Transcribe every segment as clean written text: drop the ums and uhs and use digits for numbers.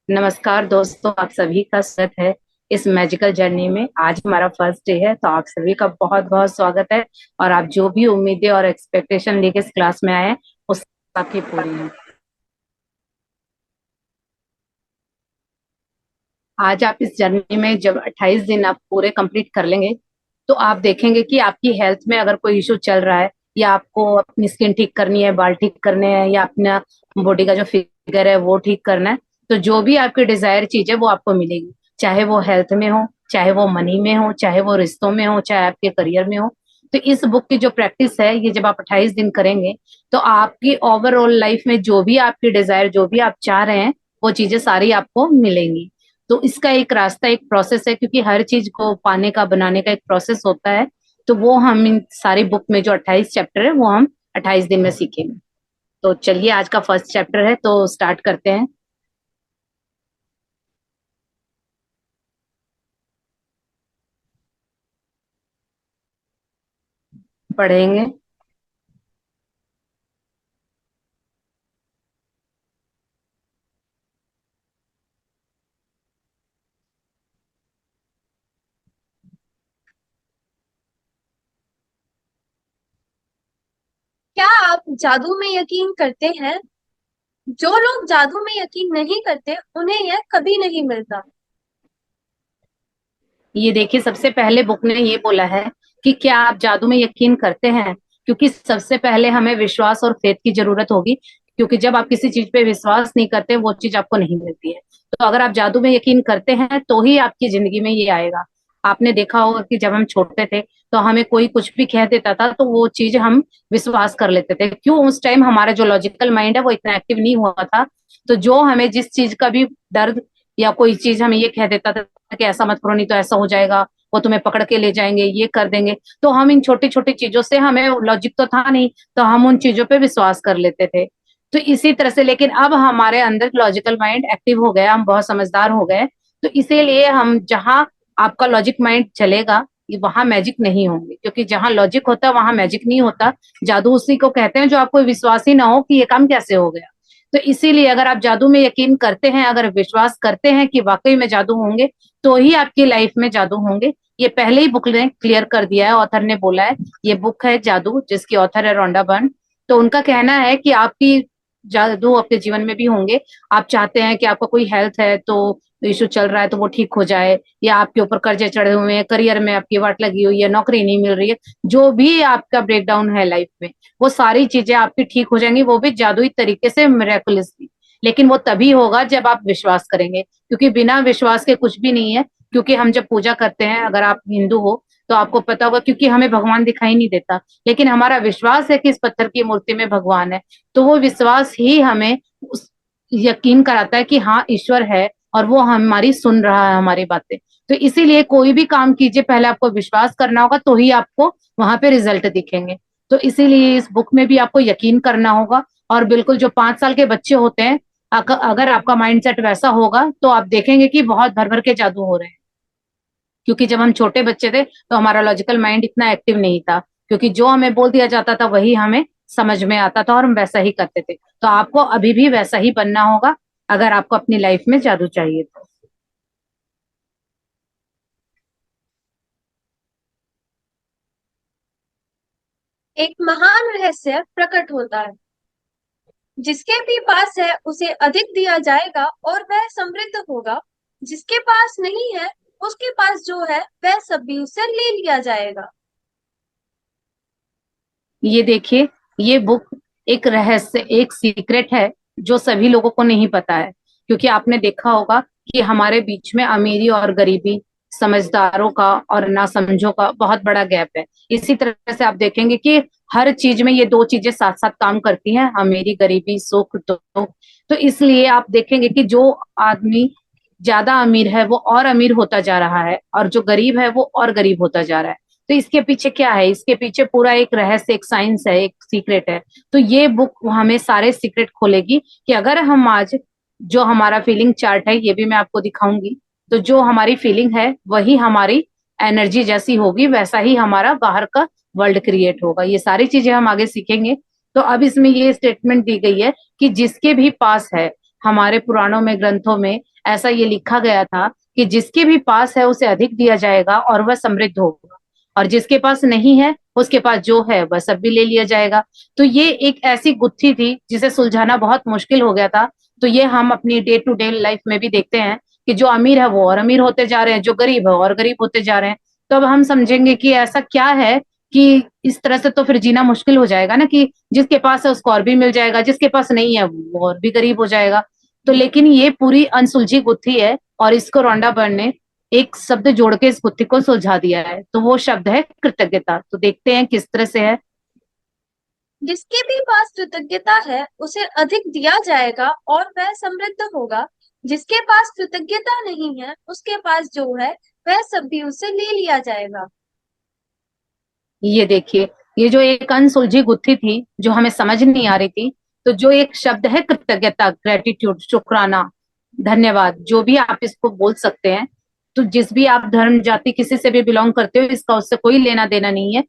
नमस्कार दोस्तों, आप सभी का स्वागत है इस मैजिकल जर्नी में। आज हमारा फर्स्ट डे है, तो आप सभी का बहुत बहुत स्वागत है। और आप जो भी उम्मीदें और एक्सपेक्टेशन लेके इस क्लास में आए हैं, वो सब आपकी पूरी है। आज आप इस जर्नी में जब 28 दिन आप पूरे कंप्लीट कर लेंगे, तो आप देखेंगे कि आपकी हेल्थ में अगर कोई इशू चल रहा है, या आपको अपनी स्किन ठीक करनी है, बाल ठीक करने हैं, या अपना बॉडी का जो फिगर है वो ठीक करना है, तो जो भी आपकी डिजायर चीज है वो आपको मिलेगी। चाहे वो हेल्थ में हो, चाहे वो मनी में हो, चाहे वो रिश्तों में हो, चाहे आपके करियर में हो। तो इस बुक की जो प्रैक्टिस है, ये जब आप 28 दिन करेंगे, तो आपकी ओवरऑल लाइफ में जो भी आपकी डिजायर, जो भी आप चाह रहे हैं, वो चीजें सारी आपको मिलेंगी। तो इसका एक रास्ता, एक प्रोसेस है, क्योंकि हर चीज को पाने का, बनाने का एक प्रोसेस होता है। तो वो हम इन सारी बुक में जो 28 चैप्टर है, वो हम 28 दिन में सीखेंगे। तो चलिए, आज का फर्स्ट चैप्टर है, तो स्टार्ट करते हैं। पढ़ेंगे। क्या आप जादू में यकीन करते हैं? जो लोग जादू में यकीन नहीं करते, उन्हें यह कभी नहीं मिलता। ये देखिए, सबसे पहले बुक ने ये बोला है कि क्या आप जादू में यकीन करते हैं। क्योंकि सबसे पहले हमें विश्वास और फेथ की जरूरत होगी। क्योंकि जब आप किसी चीज पे विश्वास नहीं करते, वो चीज आपको नहीं मिलती है। तो अगर आप जादू में यकीन करते हैं, तो ही आपकी जिंदगी में ये आएगा। आपने देखा होगा कि जब हम छोटे थे, तो हमें कोई कुछ भी कह देता था, तो वो चीज हम विश्वास कर लेते थे। क्यों? उस टाइम हमारा जो लॉजिकल माइंड है वो इतना एक्टिव नहीं हुआ था। तो जो हमें जिस चीज का भी दर्द, या कोई चीज हमें ये कह देता था कि ऐसा मत करो नहीं तो ऐसा हो जाएगा, वो तुम्हें पकड़ के ले जाएंगे, ये कर देंगे, तो हम इन छोटी छोटी चीजों से, हमें लॉजिक तो था नहीं, तो हम उन चीजों पे विश्वास कर लेते थे। तो इसी तरह से, लेकिन अब हमारे अंदर लॉजिकल माइंड एक्टिव हो गया, हम बहुत समझदार हो गए। तो इसीलिए हम जहाँ आपका लॉजिक माइंड चलेगा, वहां मैजिक नहीं होंगे, क्योंकि जहां लॉजिक होता है वहां मैजिक नहीं होता। जादू उसी को कहते हैं जो आपको विश्वास ही ना हो कि ये काम कैसे हो गया। तो इसीलिए अगर आप जादू में यकीन करते हैं, अगर विश्वास करते हैं कि वाकई में जादू होंगे, तो ही आपकी लाइफ में जादू होंगे। ये पहले ही बुक ने क्लियर कर दिया है, ऑथर ने बोला है। ये बुक है जादू, जिसकी ऑथर है रोंडा बर्न। तो उनका कहना है कि आपकी जादू आपके जीवन में भी होंगे। आप चाहते हैं कि आपका कोई हेल्थ है, तो इशू चल रहा है, तो वो ठीक हो जाए, या आपके ऊपर कर्जे चढ़े हुए हैं, करियर में आपकी वाट लगी हुई है, नौकरी नहीं मिल रही है, जो भी आपका ब्रेकडाउन है लाइफ में, वो सारी चीजें आपकी ठीक हो जाएंगी, वो भी जादुई तरीके से, मिरेकुलसली। लेकिन वो तभी होगा जब आप विश्वास करेंगे, क्योंकि बिना विश्वास के कुछ भी नहीं है। क्योंकि हम जब पूजा करते हैं, अगर आप हिंदू हो तो आपको पता होगा, क्योंकि हमें भगवान दिखाई नहीं देता, लेकिन हमारा विश्वास है कि इस पत्थर की मूर्ति में भगवान है। तो वो विश्वास ही हमें यकीन कराता है कि हाँ, ईश्वर है, और वो हमारी सुन रहा है, हमारी बातें। तो इसीलिए कोई भी काम कीजिए, पहले आपको विश्वास करना होगा, तो ही आपको वहां पे रिजल्ट दिखेंगे। तो इसीलिए इस बुक में भी आपको यकीन करना होगा। और बिल्कुल जो 5 साल के बच्चे होते हैं, अगर आपका माइंडसेट वैसा होगा, तो आप देखेंगे कि बहुत भर भर के जादू हो रहे हैं। क्योंकि जब हम छोटे बच्चे थे, तो हमारा लॉजिकल माइंड इतना एक्टिव नहीं था, क्योंकि जो हमें बोल दिया जाता था वही हमें समझ में आता था, और हम वैसा ही करते थे। तो आपको अभी भी वैसा ही बनना होगा, अगर आपको अपनी लाइफ में जादू चाहिए तो। एक महान रहस्य प्रकट होता है। जिसके भी पास है, उसे अधिक दिया जाएगा और वह समृद्ध होगा। जिसके पास नहीं है, उसके पास जो है वह सब भी उससे ले लिया जाएगा। ये देखिए, ये बुक एक रहस्य, एक सीक्रेट है, जो सभी लोगों को नहीं पता है। क्योंकि आपने देखा होगा कि हमारे बीच में अमीरी और गरीबी, समझदारों का और नासमझों का बहुत बड़ा गैप है। इसी तरह से आप देखेंगे कि हर चीज में ये दो चीजें साथ साथ काम करती हैं, अमीरी गरीबी, सुख दुख। तो इसलिए आप देखेंगे कि जो आदमी ज्यादा अमीर है, वो और अमीर होता जा रहा है, और जो गरीब है वो और गरीब होता जा रहा है। तो इसके पीछे क्या है? इसके पीछे पूरा एक रहस्य, एक साइंस है, एक सीक्रेट है। तो ये बुक हमें सारे सीक्रेट खोलेगी, कि अगर हम आज, जो हमारा फीलिंग चार्ट है, ये भी मैं आपको दिखाऊंगी। तो जो हमारी फीलिंग है, वही हमारी एनर्जी जैसी होगी, वैसा ही हमारा बाहर का वर्ल्ड क्रिएट होगा। ये सारी चीजें हम आगे सीखेंगे। तो अब इसमें ये स्टेटमेंट दी गई है कि जिसके भी पास है, हमारे पुराणों में, ग्रंथों में ऐसा ये लिखा गया था कि जिसके भी पास है उसे अधिक दिया जाएगा और वह समृद्ध होगा, और जिसके पास नहीं है उसके पास जो है वह सब भी ले लिया जाएगा। तो ये एक ऐसी गुत्थी थी जिसे सुलझाना बहुत मुश्किल हो गया था। तो ये हम अपनी डे टू डे लाइफ में भी देखते हैं कि जो अमीर है वो और अमीर होते जा रहे हैं, जो गरीब है और गरीब होते जा रहे हैं। तो अब हम समझेंगे कि ऐसा क्या है कि इस तरह से तो फिर जीना मुश्किल हो जाएगा ना, कि जिसके पास है उसको और भी मिल जाएगा, जिसके पास नहीं है वो और भी गरीब हो जाएगा। तो लेकिन ये पूरी अनसुलझी गुत्थी है, और इसको रोंडा बर्न ने एक शब्द जोड़ के इस गुत्थी को सुलझा दिया है। तो वो शब्द है कृतज्ञता। तो देखते हैं किस तरह से है। जिसके भी पास कृतज्ञता है उसे अधिक दिया जाएगा और वह समृद्ध होगा। जिसके पास कृतज्ञता नहीं है उसके पास जो है वह सब भी उससे ले लिया जाएगा। ये देखिए, ये जो एक अनसुलझी गुत्थी थी जो हमें समझ नहीं आ रही थी, तो जो एक शब्द है कृतज्ञता, ग्रेटिट्यूड, शुक्राना, धन्यवाद, जो भी आप इसको बोल सकते हैं। तो जिस भी आप धर्म जाति किसी से भी बिलोंग करते हो, इसका उससे कोई लेना देना नहीं है।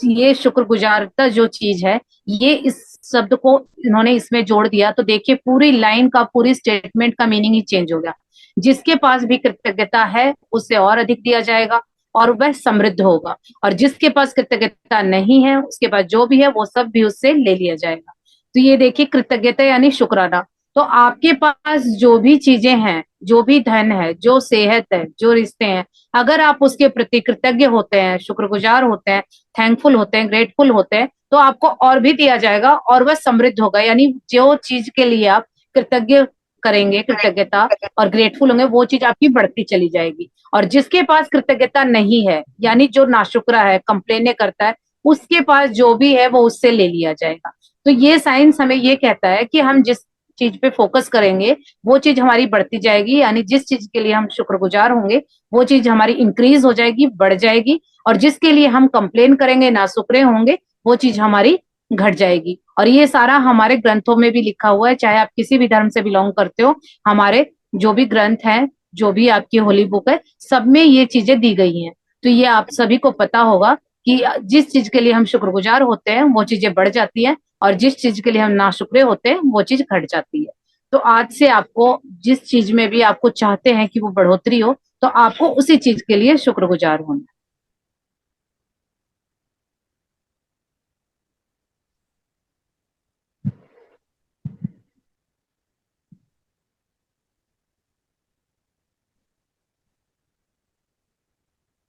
ये शुक्रगुजारता जो चीज है, ये इस शब्द को इन्होंने इसमें जोड़ दिया, तो देखिए पूरी लाइन का, पूरी स्टेटमेंट का मीनिंग ही चेंज हो गया। जिसके पास भी कृतज्ञता है उसे और अधिक दिया जाएगा और वह समृद्ध होगा, और जिसके पास कृतज्ञता नहीं है उसके पास जो भी है वो सब भी उससे ले लिया जाएगा। तो ये देखिए, कृतज्ञता यानी शुक्राना। तो आपके पास जो भी चीजें हैं, जो भी धन है, जो सेहत है, जो रिश्ते हैं, अगर आप उसके प्रति कृतज्ञ होते हैं, शुक्रगुजार होते हैं, थैंकफुल होते हैं, ग्रेटफुल होते हैं, तो आपको और भी दिया जाएगा और वह समृद्ध होगा। यानी जो चीज के लिए आप कृतज्ञ करेंगे, कृतज्ञता और ग्रेटफुल होंगे, वो चीज आपकी बढ़ती चली जाएगी। और जिसके पास कृतज्ञता नहीं है, यानी जो नाशुक्रा है, कंप्लेन करता है, उसके पास जो भी है वो उससे ले लिया जाएगा। तो ये साइंस हमें ये कहता है कि हम जिस चीज पे फोकस करेंगे वो चीज हमारी बढ़ती जाएगी, यानी जिस चीज के लिए हम शुक्रगुजार होंगे वो चीज हमारी इंक्रीज हो जाएगी, बढ़ जाएगी। और जिसके लिए हम कंप्लेन करेंगे, नासुकरे होंगे, वो चीज हमारी घट जाएगी। और ये सारा हमारे ग्रंथों में भी लिखा हुआ है, चाहे आप किसी भी धर्म से बिलोंग करते हो, हमारे जो भी ग्रंथ हैं, जो भी आपकी होली बुक है, सब में ये चीजें दी गई हैं। तो ये आप सभी को पता होगा कि जिस चीज के लिए हम शुक्रगुजार होते हैं वो चीजें बढ़ जाती हैं, और जिस चीज के लिए हम नाशुक्रे होते हैं वो चीज घट जाती है। तो आज से आपको जिस चीज में भी आपको चाहते हैं कि वो बढ़ोतरी हो, तो आपको उसी चीज के लिए शुक्रगुजार होना।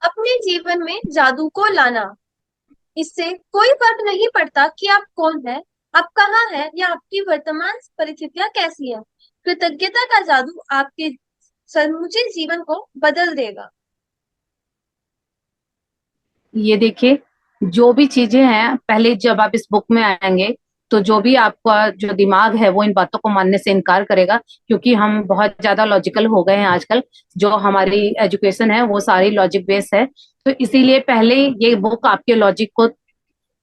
अपने जीवन में जादू को लाना। इससे कोई फर्क नहीं पड़ता कि आप कौन हैं, आप कहाँ हैं या आपकी वर्तमान परिस्थितियां कैसी हैं। कृतज्ञता का जादू आपके समूचे जीवन को बदल देगा। ये देखिए, जो भी चीजें हैं, पहले जब आप इस बुक में आएंगे तो जो भी आपका जो दिमाग है वो इन बातों को मानने से इनकार करेगा, क्योंकि हम बहुत ज्यादा लॉजिकल हो गए हैं आजकल। जो हमारी एजुकेशन है वो सारी लॉजिक बेस है। तो इसीलिए पहले ये बुक आपके लॉजिक को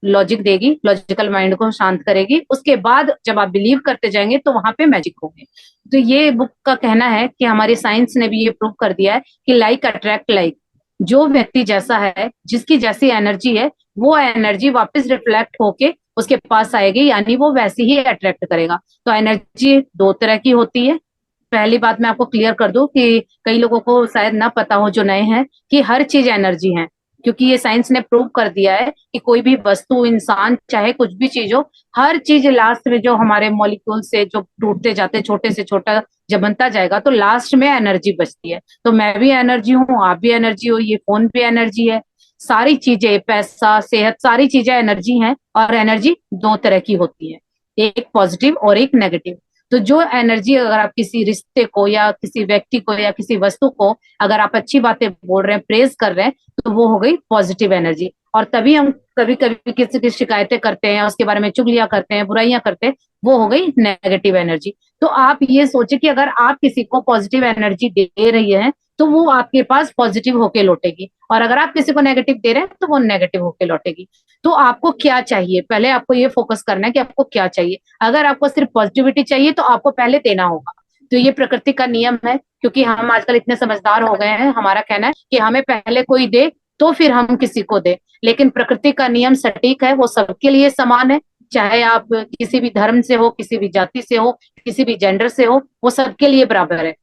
लॉजिक देगी, लॉजिकल माइंड को शांत करेगी। उसके बाद जब आप बिलीव करते जाएंगे तो वहां पे मैजिक होंगे। तो ये बुक का कहना है कि हमारी साइंस ने भी ये प्रूव कर दिया है कि लाइक अट्रैक्ट लाइक। जो व्यक्ति जैसा है, जिसकी जैसी एनर्जी है, वो एनर्जी वापस रिफ्लेक्ट होके उसके पास आएगी, यानी वो वैसी ही अट्रैक्ट करेगा। तो एनर्जी दो तरह की होती है। पहली बात मैं आपको क्लियर कर दूं कि कई लोगों को शायद ना पता हो जो नए हैं, कि हर चीज एनर्जी है। क्योंकि ये साइंस ने प्रूव कर दिया है कि कोई भी वस्तु, इंसान, चाहे कुछ भी चीज हो, हर चीज लास्ट में जो हमारे मॉलिक्यूल से जो टूटते जाते, छोटे से छोटा जब बनता जाएगा तो लास्ट में एनर्जी बचती है। तो मैं भी एनर्जी हूँ, आप भी एनर्जी हो, ये फोन भी एनर्जी है। सारी चीजें, पैसा, सेहत, सारी चीजें एनर्जी हैं। और एनर्जी दो तरह की होती है, एक पॉजिटिव और एक नेगेटिव। तो जो एनर्जी, अगर आप किसी रिश्ते को या किसी व्यक्ति को या किसी वस्तु को अगर आप अच्छी बातें बोल रहे हैं, प्रेज कर रहे हैं, तो वो हो गई पॉजिटिव एनर्जी। और तभी हम कभी कभी किसी की शिकायतें करते हैं, उसके बारे में चुगलियां करते हैं, बुराइयां करते हैं, वो हो गई नेगेटिव एनर्जी। तो आप ये सोचे कि अगर आप किसी को पॉजिटिव एनर्जी दे रही है तो वो आपके पास पॉजिटिव होके लौटेगी, और अगर आप किसी को नेगेटिव दे रहे हैं तो वो नेगेटिव होके लौटेगी। तो आपको क्या चाहिए, पहले आपको ये फोकस करना है कि आपको क्या चाहिए। अगर आपको सिर्फ पॉजिटिविटी चाहिए तो आपको पहले देना होगा। तो ये प्रकृति का नियम है, क्योंकि हम आजकल इतने समझदार हो गए हैं, हमारा कहना है कि हमें पहले कोई दे तो फिर हम किसी को दे। लेकिन प्रकृति का नियम सटीक है, वो सबके लिए समान है। चाहे आप किसी भी धर्म से हो, किसी भी जाति से हो, किसी भी जेंडर से हो, वो सबके लिए बराबर है।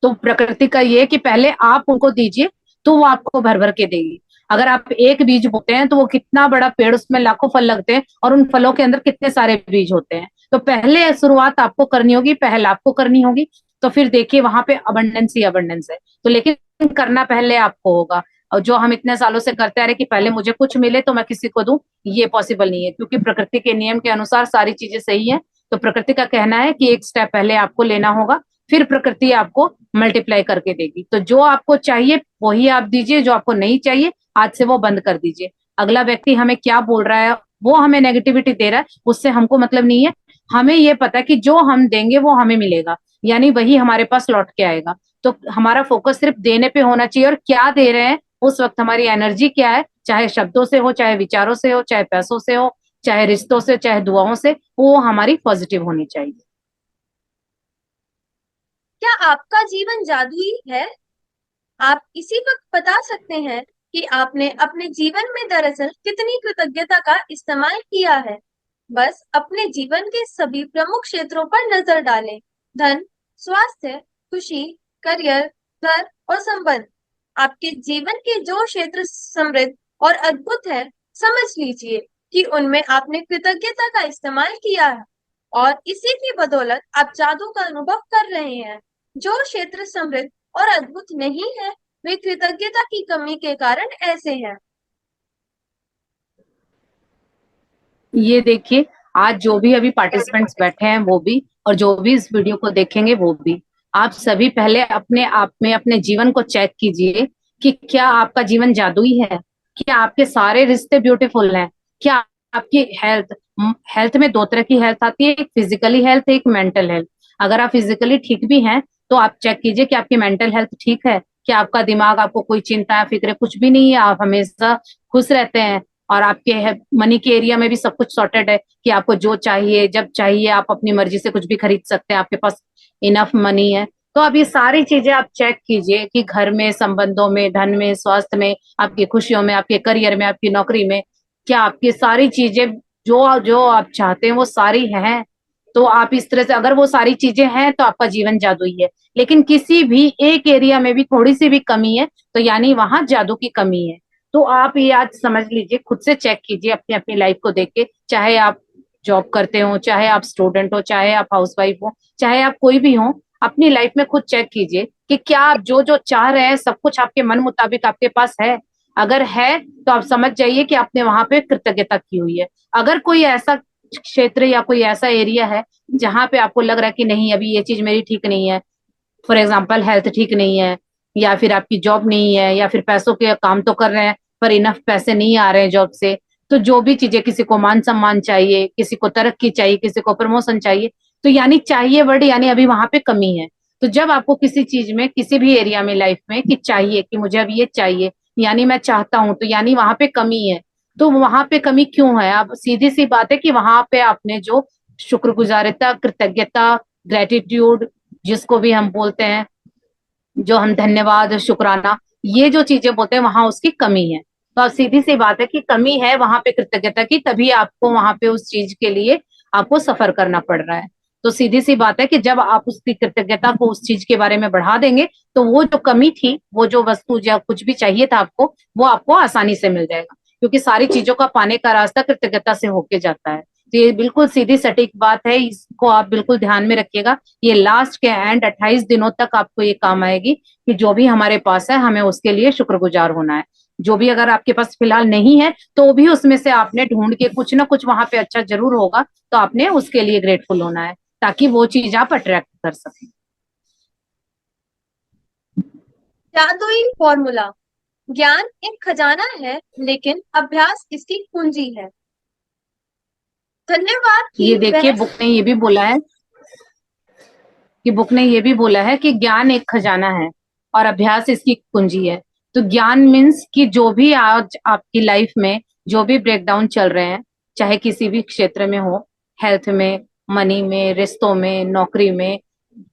तो प्रकृति का ये है कि पहले आप उनको दीजिए, तो वो आपको भर भर के देगी। अगर आप एक बीज बोते हैं तो वो कितना बड़ा पेड़, उसमें लाखों फल लगते हैं, और उन फलों के अंदर कितने सारे बीज होते हैं। तो पहले शुरुआत आपको करनी होगी, पहल आपको करनी होगी। तो फिर देखिए वहां पे अबंडेंस ही अबंडेंस है। तो लेकिन करना पहले आपको होगा। और जो हम इतने सालों से करते आ रहे कि पहले मुझे कुछ मिले तो मैं किसी को दूं, ये पॉसिबल नहीं है, क्योंकि प्रकृति के नियम के अनुसार सारी चीजें सही है। तो प्रकृति का कहना है कि एक स्टेप पहले आपको लेना होगा, फिर प्रकृति आपको मल्टीप्लाई करके देगी। तो जो आपको चाहिए वही आप दीजिए, जो आपको नहीं चाहिए आज से वो बंद कर दीजिए। अगला व्यक्ति हमें क्या बोल रहा है, वो हमें नेगेटिविटी दे रहा है, उससे हमको मतलब नहीं है। हमें ये पता है कि जो हम देंगे वो हमें मिलेगा, यानी वही हमारे पास लौट के आएगा। तो हमारा फोकस सिर्फ देने पे होना चाहिए, और क्या दे रहे हैं उस वक्त हमारी एनर्जी क्या है, चाहे शब्दों से हो, चाहे विचारों से हो, चाहे पैसों से हो, चाहे रिश्तों से, चाहे दुआओं से, वो हमारी पॉजिटिव होनी चाहिए। क्या आपका जीवन जादुई है? आप इसी वक्त बता सकते हैं कि आपने अपने जीवन में दरअसल कितनी कृतज्ञता का इस्तेमाल किया है। बस अपने जीवन के सभी प्रमुख क्षेत्रों पर नजर डालें। धन, स्वास्थ्य, खुशी, करियर, घर और संबंध। आपके जीवन के जो क्षेत्र समृद्ध और अद्भुत है, समझ लीजिए कि उनमें आपने कृतज्ञता का इस्तेमाल किया है, और इसी की बदौलत आप जादू का अनुभव कर रहे हैं। जो क्षेत्र समृद्ध और अद्भुत नहीं है, वे कृतज्ञता की कमी के कारण ऐसे हैं। ये देखिए, आज जो भी अभी पार्टिसिपेंट्स बैठे हैं वो भी, और जो भी इस वीडियो को देखेंगे वो भी, आप सभी पहले अपने आप में अपने जीवन को चेक कीजिए कि क्या आपका जीवन जादुई है, क्या आपके सारे रिश्ते ब्यूटीफुल हैं, क्या आपकी हेल्थ, हेल्थ में दो तरह की हेल्थ आती है, एक फिजिकली हेल्थ, एक मेंटल हेल्थ। अगर आप फिजिकली ठीक भी हैं तो आप चेक कीजिए कि आपकी मेंटल हेल्थ ठीक है, क्या आपका दिमाग, आपको कोई चिंता या फिक्र कुछ भी नहीं है, आप हमेशा खुश रहते हैं, और आपके मनी के एरिया में भी सब कुछ सॉर्टेड है कि आपको जो चाहिए जब चाहिए आप अपनी मर्जी से कुछ भी खरीद सकते हैं, आपके पास इनफ मनी है। तो अब ये सारी चीजें आप चेक कीजिए कि घर में, संबंधों में, धन में, स्वास्थ्य में, आपकी खुशियों में, आपके करियर में, आपकी नौकरी में, क्या आपकी सारी चीजें जो जो आप चाहते हैं वो सारी हैं। तो आप इस तरह से, अगर वो सारी चीजें हैं तो आपका जीवन जादुई है। लेकिन किसी भी एक एरिया में भी थोड़ी सी भी कमी है तो यानी वहां जादू की कमी है। तो आप ये आज समझ लीजिए, खुद से चेक कीजिए अपनी अपनी लाइफ को देख के, चाहे आप जॉब करते हो, चाहे आप स्टूडेंट हो, चाहे आप हाउसवाइफ हो, चाहे आप कोई भी हो, अपनी लाइफ में खुद चेक कीजिए कि क्या आप जो जो चाह रहे हैं सब कुछ आपके मन मुताबिक आपके पास है। अगर है तो आप समझ जाइए कि आपने वहां पे कृतज्ञता की हुई है। अगर कोई ऐसा क्षेत्र या कोई ऐसा एरिया है जहां पे आपको लग रहा है कि नहीं अभी ये चीज मेरी ठीक नहीं है, फॉर एग्जाम्पल हेल्थ ठीक नहीं है, या फिर आपकी जॉब नहीं है, या फिर पैसों के काम तो कर रहे हैं पर इनफ पैसे नहीं आ रहे हैं जॉब से, तो जो भी चीजें, किसी को मान सम्मान चाहिए, किसी को तरक्की चाहिए, किसी को प्रमोशन चाहिए, तो यानी चाहिए वर्ड, यानी अभी वहां पे कमी है। तो जब आपको किसी चीज में, किसी भी एरिया में लाइफ में कि चाहिए कि मुझे अब ये चाहिए, यानी मैं चाहता हूं, तो यानी वहां पे कमी है। तो वहां पे कमी क्यों है? अब सीधी सी बात है कि वहां पे आपने जो शुक्रगुजारिता, कृतज्ञता, ग्रेटिट्यूड जिसको भी हम बोलते हैं, जो हम धन्यवाद, शुक्राना, ये जो चीजें बोलते हैं, वहां उसकी कमी है। तो अब सीधी सी बात है कि कमी है वहां पे कृतज्ञता की, तभी आपको वहां पे उस चीज के लिए आपको सफर करना पड़ रहा है। तो सीधी सी बात है कि जब आप उसकी कृतज्ञता को, उस चीज के बारे में बढ़ा देंगे, तो वो जो कमी थी, वो जो वस्तु या कुछ भी चाहिए था आपको, वो आपको आसानी से मिल जाएगा, क्योंकि सारी चीजों का पाने का रास्ता कृतज्ञता से होके जाता है। तो ये बिल्कुल सीधी सटीक बात है, इसको आप बिल्कुल ध्यान में रखिएगा। ये लास्ट के एंड 28 दिनों तक आपको ये काम आएगी कि जो भी हमारे पास है हमें उसके लिए शुक्रगुजार होना है। जो भी अगर आपके पास फिलहाल नहीं है तो भी उसमें से आपने ढूंढ के कुछ ना कुछ वहां पे अच्छा जरूर होगा, तो आपने उसके लिए ग्रेटफुल होना है, ताकि वो चीज आप अट्रैक्ट कर सकें। जादुई फॉर्मूला। ज्ञान एक खजाना है, लेकिन अभ्यास इसकी कुंजी है। धन्यवाद कि ये देखिए, वह बुक ने ये भी बोला है कि ज्ञान एक खजाना है और अभ्यास इसकी कुंजी है। तो ज्ञान मीन्स कि जो भी आज आपकी लाइफ में जो भी ब्रेकडाउन चल रहे हैं, चाहे किसी भी क्षेत्र में हो, हेल्थ में, मनी में, रिश्तों में, नौकरी में,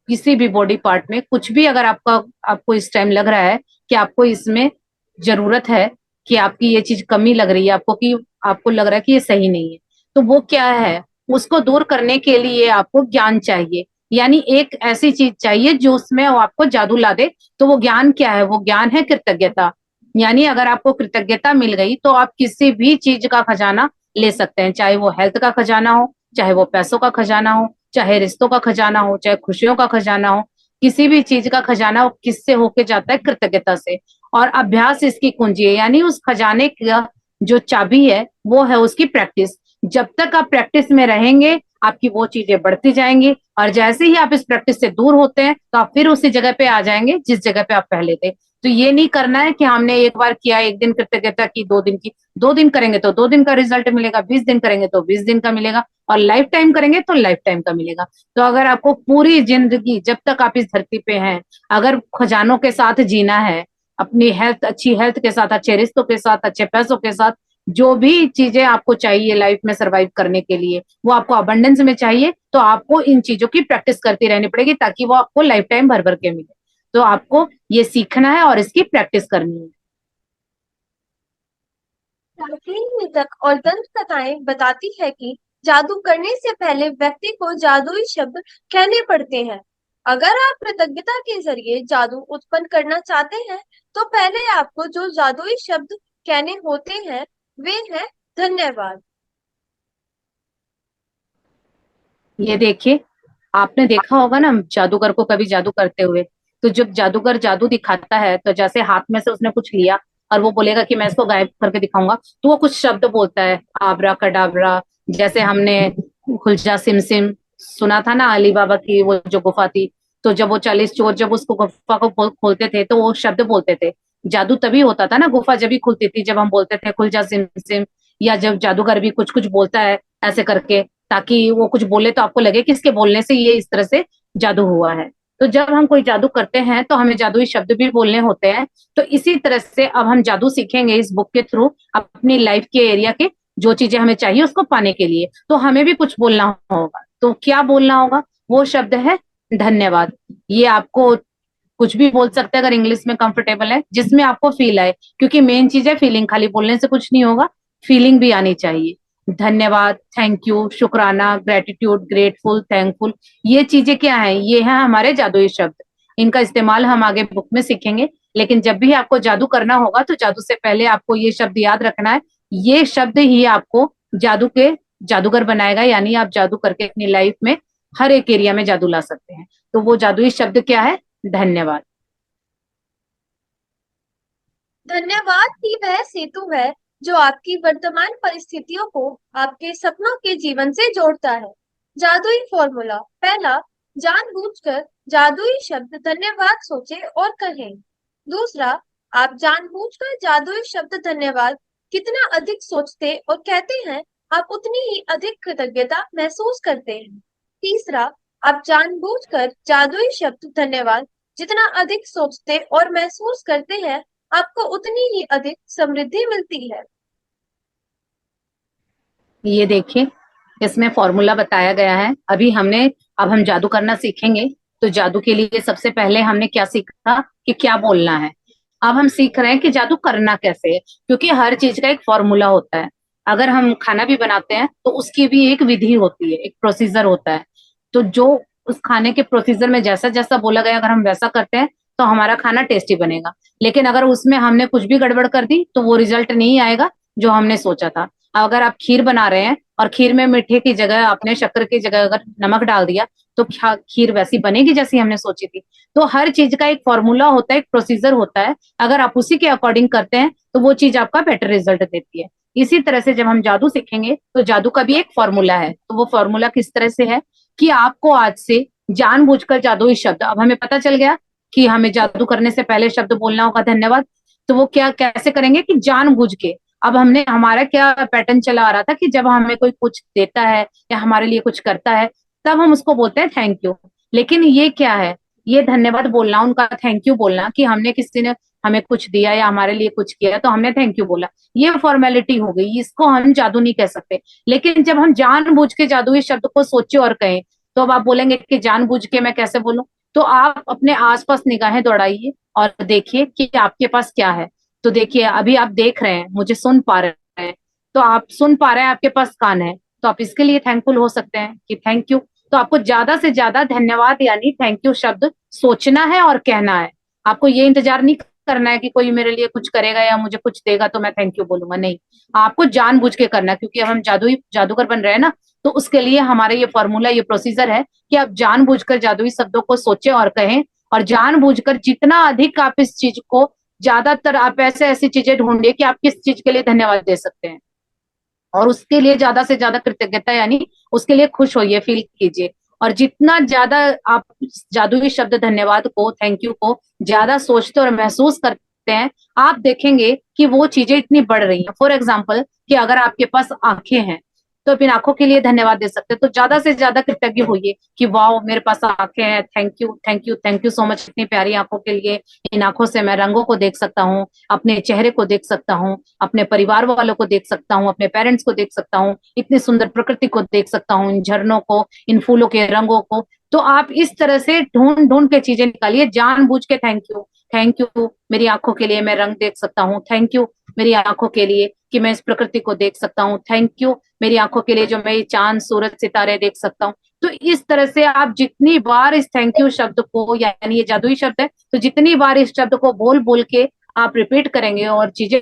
किसी भी बॉडी पार्ट में, कुछ भी अगर आपको इस टाइम लग रहा है कि आपको इसमें जरूरत है, कि आपकी ये चीज कमी लग रही है आपको, कि आपको लग रहा है कि ये सही नहीं है, तो वो क्या है? उसको दूर करने के लिए आपको ज्ञान चाहिए, यानी एक ऐसी चीज चाहिए जो उसमें वो आपको जादू ला दे। तो वो ज्ञान क्या है? वो ज्ञान है कृतज्ञता। यानी अगर आपको कृतज्ञता मिल गई तो आप किसी भी चीज का खजाना ले सकते हैं, चाहे वो हेल्थ का खजाना हो, चाहे वो पैसों का खजाना हो, चाहे रिश्तों का खजाना हो, चाहे खुशियों का खजाना हो। किसी भी चीज का खजाना वो किससे होके जाता है? कृतज्ञता से। और अभ्यास इसकी कुंजी है, यानी उस खजाने का जो चाबी है वो है उसकी प्रैक्टिस। जब तक आप प्रैक्टिस में रहेंगे आपकी वो चीजें बढ़ती जाएंगी, और जैसे ही आप इस प्रैक्टिस से दूर होते हैं तो आप फिर उसी जगह पे आ जाएंगे जिस जगह पे आप पहले थे। तो ये नहीं करना है कि हमने एक बार किया, एक दिन कृतज्ञता की, 2 दिन की। 2 दिन करेंगे तो 2 दिन का रिजल्ट मिलेगा, 20 दिन करेंगे तो 20 दिन का मिलेगा, और लाइफ टाइम करेंगे तो लाइफ टाइम का मिलेगा। तो अगर आपको पूरी जिंदगी जब तक आप इस धरती पे हैं, अगर खजानों के साथ जीना है, अपनी हेल्थ, अच्छी हेल्थ के साथ, अच्छे रिश्तों के साथ, अच्छे पैसों के साथ, जो भी चीजें आपको चाहिए लाइफ में सरवाइव करने के लिए वो आपको अबंडेंस में चाहिए, तो आपको इन चीजों की प्रैक्टिस करती रहनी पड़ेगी ताकि वो आपको लाइफ टाइम भर भर के मिले। तो आपको ये सीखना है और इसकी प्रैक्टिस करनी है। प्राचीन मिथक और दंत कथाएं बताती है कि जादू करने से पहले व्यक्ति को जादुई शब्द कहने पड़ते हैं। अगर आप कृतज्ञता के जरिए जादू उत्पन्न करना चाहते हैं, तो पहले आपको जो जादुई शब्द कहने होते हैं वे हैं धन्यवाद। ये देखिए, आपने देखा होगा ना जादूगर को कभी जादू करते हुए। तो जब जादूगर जादू दिखाता है तो जैसे हाथ में से उसने कुछ लिया और वो बोलेगा कि मैं इसको गायब करके दिखाऊंगा, तो वो कुछ शब्द बोलता है, आबरा कडाबरा। जैसे हमने खुलजा सिम सिम सुना था ना, अली बाबा की वो जो गुफा थी। तो जब वो 40 चोर जब उसको गुफा को खोलते थे तो वो शब्द बोलते थे। जादू तभी होता था ना, गुफा जब भी खुलती थी जब हम बोलते थे खुलजा सिम सिम। या जब जादूगर भी कुछ कुछ बोलता है ऐसे करके, ताकि वो कुछ बोले तो आपको लगे कि इसके बोलने से ये इस तरह से जादू हुआ है। तो जब हम कोई जादू करते हैं तो हमें जादुई शब्द भी बोलने होते हैं। तो इसी तरह से अब हम जादू सीखेंगे इस बुक के थ्रू, अपनी लाइफ के एरिया के जो चीजें हमें चाहिए उसको पाने के लिए। तो हमें भी कुछ बोलना होगा, तो क्या बोलना होगा? वो शब्द है धन्यवाद। ये आपको कुछ भी बोल सकते हैं अगर इंग्लिश में कंफर्टेबल है, जिसमें आपको फील आए, क्योंकि मेन चीज है फीलिंग, खाली बोलने से कुछ नहीं होगा, फीलिंग भी आनी चाहिए। धन्यवाद, थैंक यू, शुक्राना, ग्रेटिट्यूड, ग्रेटफुल, थैंकफुल, ये चीजें क्या है? ये है हमारे जादुई शब्द। इनका इस्तेमाल हम आगे बुक में सीखेंगे। लेकिन जब भी आपको जादू करना होगा तो जादू से पहले आपको ये शब्द याद रखना है। ये शब्द ही आपको जादू के जादूगर बनाएगा, यानी आप जादू करके अपनी लाइफ में हर एक एरिया में जादू ला सकते हैं। तो वो जादुई शब्द क्या है? धन्यवाद। धन्यवाद ही वह सेतु है जो आपकी वर्तमान परिस्थितियों को आपके सपनों के जीवन से जोड़ता है। जादुई फॉर्मूला पहला, जानबूझकर जादुई शब्द धन्यवाद सोचें और कहें। दूसरा, आप जानबूझकर जादुई शब्द धन्यवाद कितना अधिक सोचते और कहते हैं, आप उतनी ही अधिक कृतज्ञता महसूस करते हैं। तीसरा, आप जानबूझकर जादुई शब्द धन्यवाद जितना अधिक सोचते और महसूस करते हैं, आपको उतनी ही अधिक समृद्धि मिलती है। ये देखिए, इसमें फॉर्मूला बताया गया है। अब हम जादू करना सीखेंगे। तो जादू के लिए सबसे पहले हमने क्या सीखा कि क्या बोलना है। अब हम सीख रहे हैं कि जादू करना कैसे है, क्योंकि हर चीज का एक फॉर्मूला होता है। अगर हम खाना भी बनाते हैं तो उसकी भी एक विधि होती है, एक प्रोसीजर होता है। तो जो उस खाने के प्रोसीजर में जैसा जैसा बोला गया अगर हम वैसा करते हैं तो हमारा खाना टेस्टी बनेगा। लेकिन अगर उसमें हमने कुछ भी गड़बड़ कर दी तो वो रिजल्ट नहीं आएगा जो हमने सोचा था। अगर आप खीर बना रहे हैं और खीर में मीठे की जगह आपने शक्कर की जगह अगर नमक डाल दिया तो खीर वैसी बनेगी जैसी हमने सोची थी। तो हर चीज का एक फॉर्मूला होता है, एक प्रोसीजर होता है। अगर आप उसी के अकॉर्डिंग करते हैं तो वो चीज आपका बेटर रिजल्ट देती है। इसी तरह से जब हम जादू सीखेंगे तो जादू का भी एक फॉर्मूला है। तो वो फॉर्मूला किस तरह से है कि आपको आज से जानबूझकर जादुई शब्द, अब हमें पता चल गया कि हमें जादू करने से पहले शब्द बोलना होगा धन्यवाद। तो वो क्या कैसे करेंगे कि जानबूझ के। अब हमने हमारा क्या पैटर्न चला आ रहा था कि जब हमें कोई कुछ देता है या हमारे लिए कुछ करता है तब हम उसको बोलते हैं थैंक यू। लेकिन ये क्या है? ये धन्यवाद बोलना, उनका थैंक यू बोलना कि हमने किसी ने हमें कुछ दिया या हमारे लिए कुछ किया तो हमने थैंक यू बोला। ये फॉर्मेलिटी हो गई, इसको हम जादू नहीं कह सकते। लेकिन जब हम जानबूझ के जादुई शब्द को सोचे और कहें, तो अब आप बोलेंगे कि जानबूझ के मैं कैसे बोलूं? तो आप अपने आसपास निगाहें दौड़ाइए और देखिए कि आपके पास क्या है। तो देखिए, अभी आप देख रहे हैं, मुझे सुन पा रहे हैं। तो आप सुन पा रहे हैं, आपके पास कान है। तो आप इसके लिए थैंकफुल हो सकते हैं कि थैंक यू। तो आपको ज्यादा से ज्यादा धन्यवाद यानी थैंक यू शब्द सोचना है और कहना है। आपको ये इंतजार नहीं करना है कि कोई मेरे लिए कुछ करेगा या मुझे कुछ देगा तो मैं थैंक यू बोलूंगा, नहीं। आपको जानबूझ के करना है, क्योंकि अब हम जादूगर बन रहे हैं ना। तो उसके लिए हमारे ये फॉर्मूला, ये प्रोसीजर है कि आप जानबूझकर जादुई शब्दों को सोचें और कहें। और जानबूझकर जितना अधिक आप इस चीज को, ज्यादातर आप ऐसे ऐसी चीजें ढूंढिए कि आप किस चीज के लिए धन्यवाद दे सकते हैं, और उसके लिए ज्यादा से ज्यादा कृतज्ञता यानी उसके लिए खुश होइए, फील कीजिए। और जितना ज्यादा आप जादुई शब्द धन्यवाद को, थैंक यू को ज्यादा सोचते और महसूस करते हैं, आप देखेंगे कि वो चीजें इतनी बढ़ रही हैं। फॉर एग्जाम्पल कि अगर आपके पास आंखें हैं तो आप इन आंखों के लिए धन्यवाद दे सकते हैं। तो ज्यादा से ज्यादा कृतज्ञ होइए कि वाह मेरे पास आंखें हैं, thank you thank you thank you so much इतनी प्यारी आंखों के लिए। इन आंखों से मैं रंगों को देख सकता हूँ, अपने चेहरे को देख सकता हूँ, अपने परिवार वालों को देख सकता हूँ, अपने पेरेंट्स को देख सकता हूँ, इतनी सुंदर प्रकृति को देख सकता हूँ, इन झरनों को, इन फूलों के रंगों को। तो आप इस तरह से ढूंढ ढूंढ के चीजें निकालिए, जानबूझ के थैंक यू। थैंक यू मेरी आंखों के लिए मैं रंग देख सकता हूँ, थैंक यू मेरी आंखों के लिए कि मैं इस प्रकृति को देख सकता हूँ, थैंक यू मेरी आंखों के लिए जो मैं ये चांद सूरज सितारे देख सकता हूँ। तो इस तरह से आप जितनी बार इस थैंक यू शब्द को, यानी ये जादुई शब्द है, तो जितनी बार इस शब्द को बोल बोल के आप रिपीट करेंगे और चीजें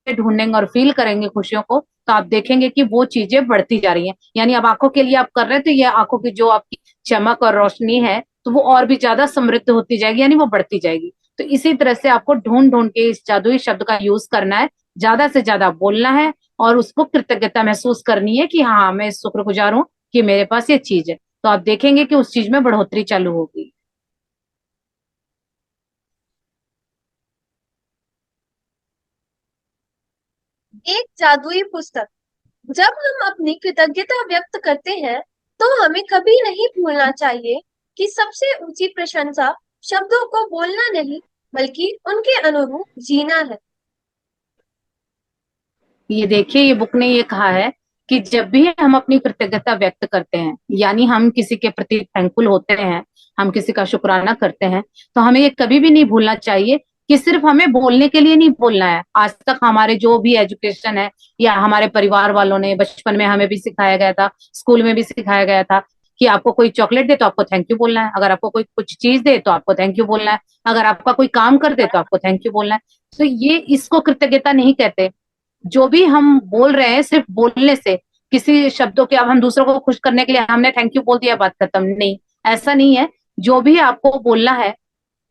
ढूंढेंगे और फील करेंगे खुशियों को, तो आप देखेंगे कि वो चीजें बढ़ती जा रही हैं। यानी अब आंखों के लिए आप कर रहे हैं तो ये आंखों की जो आपकी चमक और रोशनी है तो वो और भी ज्यादा समृद्ध होती जाएगी, यानी वो बढ़ती जाएगी। तो इसी तरह से आपको ढूंढ ढूंढ के इस जादुई शब्द का यूज करना है, ज्यादा से ज्यादा बोलना है, और उसको कृतज्ञता महसूस करनी है कि हाँ मैं शुक्रगुजार हूँ कि मेरे पास ये चीज है। तो आप देखेंगे कि उस चीज में बढ़ोतरी चालू होगी। एक जादुई पुस्तक। जब हम अपनी कृतज्ञता व्यक्त करते हैं तो हमें कभी नहीं भूलना चाहिए कि सबसे ऊंची प्रशंसा शब्दों को बोलना नहीं बल्कि उनके अनुरूप जीना है। ये देखिए, ये बुक ने ये कहा है कि जब भी हम अपनी कृतज्ञता व्यक्त करते हैं, यानी हम किसी के प्रति थैंकफुल होते हैं, हम किसी का शुक्राना करते हैं, तो हमें ये कभी भी नहीं भूलना चाहिए कि सिर्फ हमें बोलने के लिए नहीं बोलना है। आज तक हमारे जो भी एजुकेशन है या हमारे परिवार वालों ने बचपन में हमें भी सिखाया गया था, स्कूल में भी सिखाया गया था कि आपको कोई चॉकलेट दे तो आपको थैंक यू बोलना है, अगर आपको कोई कुछ चीज दे तो आपको थैंक यू बोलना है, अगर आपका कोई काम कर दे तो आपको थैंक यू बोलना है। तो ये इसको कृतज्ञता नहीं कहते। जो भी हम बोल रहे हैं सिर्फ बोलने से, किसी शब्दों के, अब हम दूसरों को खुश करने के लिए हमने थैंक यू बोल दिया बात खत्म, नहीं, ऐसा नहीं है। जो भी आपको बोलना है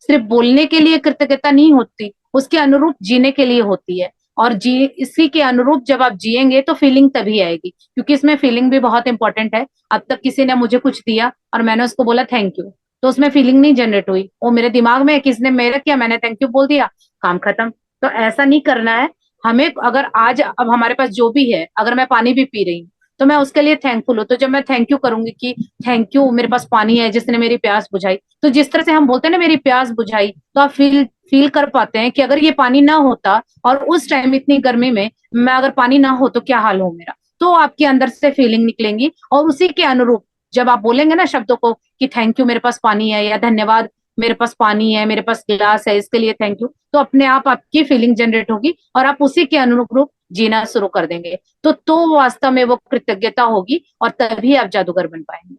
सिर्फ बोलने के लिए कृतज्ञता नहीं होती, उसके अनुरूप जीने के लिए होती है। और जी इसी के अनुरूप जब आप जिएंगे तो फीलिंग तभी आएगी, क्योंकि इसमें फीलिंग भी बहुत इंपॉर्टेंट है। अब तक किसी ने मुझे कुछ दिया और मैंने उसको बोला थैंक यू, तो उसमें फीलिंग नहीं जनरेट हुई, वो मेरे दिमाग में किसने मेरा किया, मैंने थैंक यू बोल दिया, काम खत्म। तो ऐसा नहीं करना है हमें। अगर आज अब हमारे पास जो भी है, अगर मैं पानी भी पी रही हूँ तो मैं उसके लिए थैंकफुल हूँ, तो जब मैं थैंक यू करूंगी कि थैंक यू मेरे पास पानी है जिसने मेरी प्यास बुझाई, तो जिस तरह से हम बोलते हैं ना मेरी प्यास बुझाई, तो आप फील फील कर पाते हैं कि अगर ये पानी ना होता और उस टाइम इतनी गर्मी में मैं अगर पानी ना हो तो क्या हाल हो मेरा। तो आपके अंदर से फीलिंग निकलेंगी और उसी के अनुरूप जब आप बोलेंगे ना शब्दों को कि थैंक यू मेरे पास पानी है, या धन्यवाद मेरे पास पानी है, मेरे पास गिलास है, इसके लिए थैंक यू, तो अपने आप आपकी फीलिंग जनरेट होगी और आप उसी के अनुरूप जीना शुरू कर देंगे। तो वास्तव में वो कृतज्ञता होगी और तभी आप जादूगर बन पाएंगे।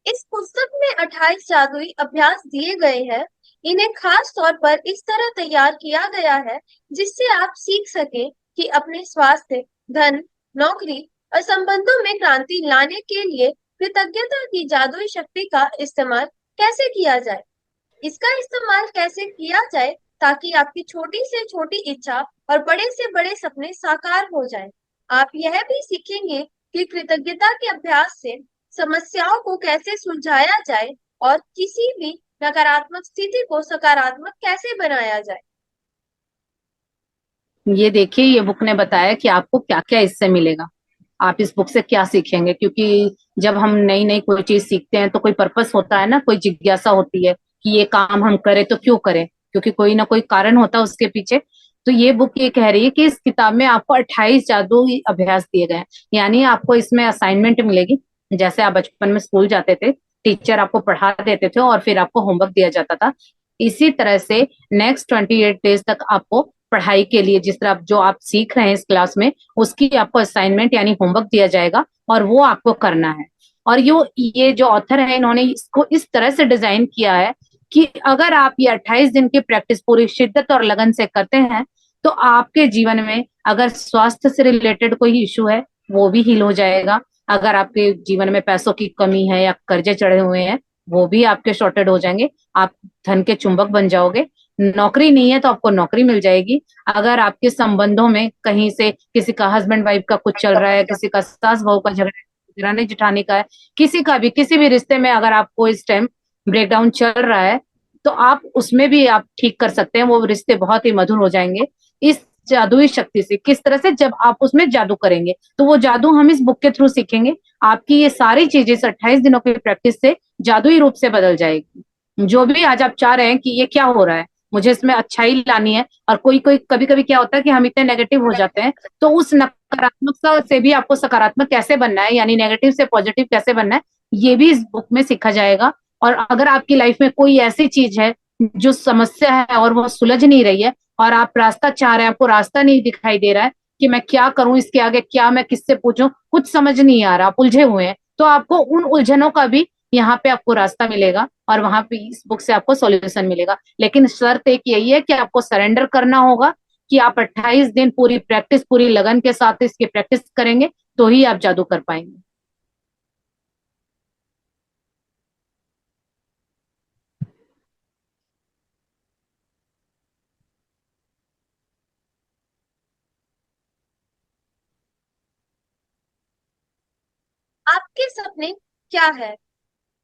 इस पुस्तक में 28 जादुई अभ्यास दिए गए हैं। इन्हें खास तौर पर इस तरह तैयार किया गया है जिससे आप सीख सके कि अपने स्वास्थ्य, धन, नौकरी और संबंधों में क्रांति लाने के लिए कृतज्ञता की जादुई शक्ति का इस्तेमाल कैसे किया जाए। इसका इस्तेमाल कैसे किया जाए ताकि आपकी छोटी से छोटी इच्छा और बड़े से बड़े सपने साकार हो जाएं। आप यह भी सीखेंगे कि कृतज्ञता के अभ्यास से समस्याओं को कैसे सुलझाया जाए और किसी भी नकारात्मक स्थिति को सकारात्मक कैसे बनाया जाए। ये देखिए, ये बुक ने बताया कि आपको क्या क्या इससे मिलेगा, आप इस बुक से क्या सीखेंगे। क्योंकि जब हम नई नई कोई चीज सीखते हैं तो कोई पर्पस होता है ना, कोई जिज्ञासा होती है कि ये काम हम करें तो क्यों करें, क्योंकि कोई ना कोई कारण होता है उसके पीछे। तो ये बुक ये कह रही है कि इस किताब में आपको 28 जादुई अभ्यास दिए गए हैं, यानी आपको इसमें असाइनमेंट मिलेगी। जैसे आप बचपन में स्कूल जाते थे, टीचर आपको पढ़ा देते थे और फिर आपको होमवर्क दिया जाता था, इसी तरह से नेक्स्ट 28 डेज तक आपको पढ़ाई के लिए, जिस तरह जो आप सीख रहे हैं इस क्लास में, उसकी आपको असाइनमेंट यानी होमवर्क दिया जाएगा और वो आपको करना है। और ये जो ऑथर है, इन्होंने इसको इस तरह से डिजाइन किया है कि अगर आप ये 28 दिन की प्रैक्टिस पूरी शिद्दत और लगन से करते हैं, तो आपके जीवन में अगर स्वास्थ्य से रिलेटेड कोई इशू है वो भी हील हो जाएगा। अगर आपके जीवन में पैसों की कमी है या कर्जे चढ़े हुए हैं, वो भी आपके शॉर्टेड हो जाएंगे। आप धन के चुंबक बन जाओगे। नौकरी नहीं है तो आपको नौकरी मिल जाएगी। अगर आपके संबंधों में कहीं से किसी का हस्बैंड वाइफ का कुछ चल रहा है, किसी का सास बहू का झगड़ा, दरानी जिठानी का है, किसी का भी किसी भी रिश्ते में अगर आपको इस टाइम ब्रेकडाउन चल रहा है, तो आप उसमें भी आप ठीक कर सकते हैं। वो रिश्ते बहुत ही मधुर हो जाएंगे इस जादुई शक्ति से। किस तरह से? जब आप उसमें जादू करेंगे, तो वो जादू हम इस बुक के थ्रू सीखेंगे। आपकी ये सारी चीजें इस 28 दिनों की प्रैक्टिस से जादुई रूप से बदल जाएगी। जो भी आज आप चाह रहे हैं कि ये क्या हो रहा है, मुझे इसमें अच्छाई लानी है, और कोई कोई कभी कभी क्या होता है कि हम इतने नेगेटिव हो जाते हैं, तो उस नकारात्मकता से भी आपको सकारात्मक कैसे बनना है, यानी नेगेटिव से पॉजिटिव कैसे बनना है, ये भी इस बुक में सीखा जाएगा। और अगर आपकी लाइफ में कोई ऐसी चीज है जो समस्या है और वो सुलझ नहीं रही है, और आप रास्ता चाह रहे हैं, आपको रास्ता नहीं दिखाई दे रहा है कि मैं क्या करूं इसके आगे, क्या मैं किससे पूछूं, कुछ समझ नहीं आ रहा, आप उलझे हुए हैं, तो आपको उन उलझनों का भी यहाँ पे आपको रास्ता मिलेगा, और वहां पे इस बुक से आपको सॉल्यूशन मिलेगा। लेकिन शर्त एक यही है कि आपको सरेंडर करना होगा कि आप 28 दिन पूरी प्रैक्टिस, पूरी लगन के साथ इसकी प्रैक्टिस करेंगे, तो ही आप जादू कर पाएंगे। आपके सपने क्या है?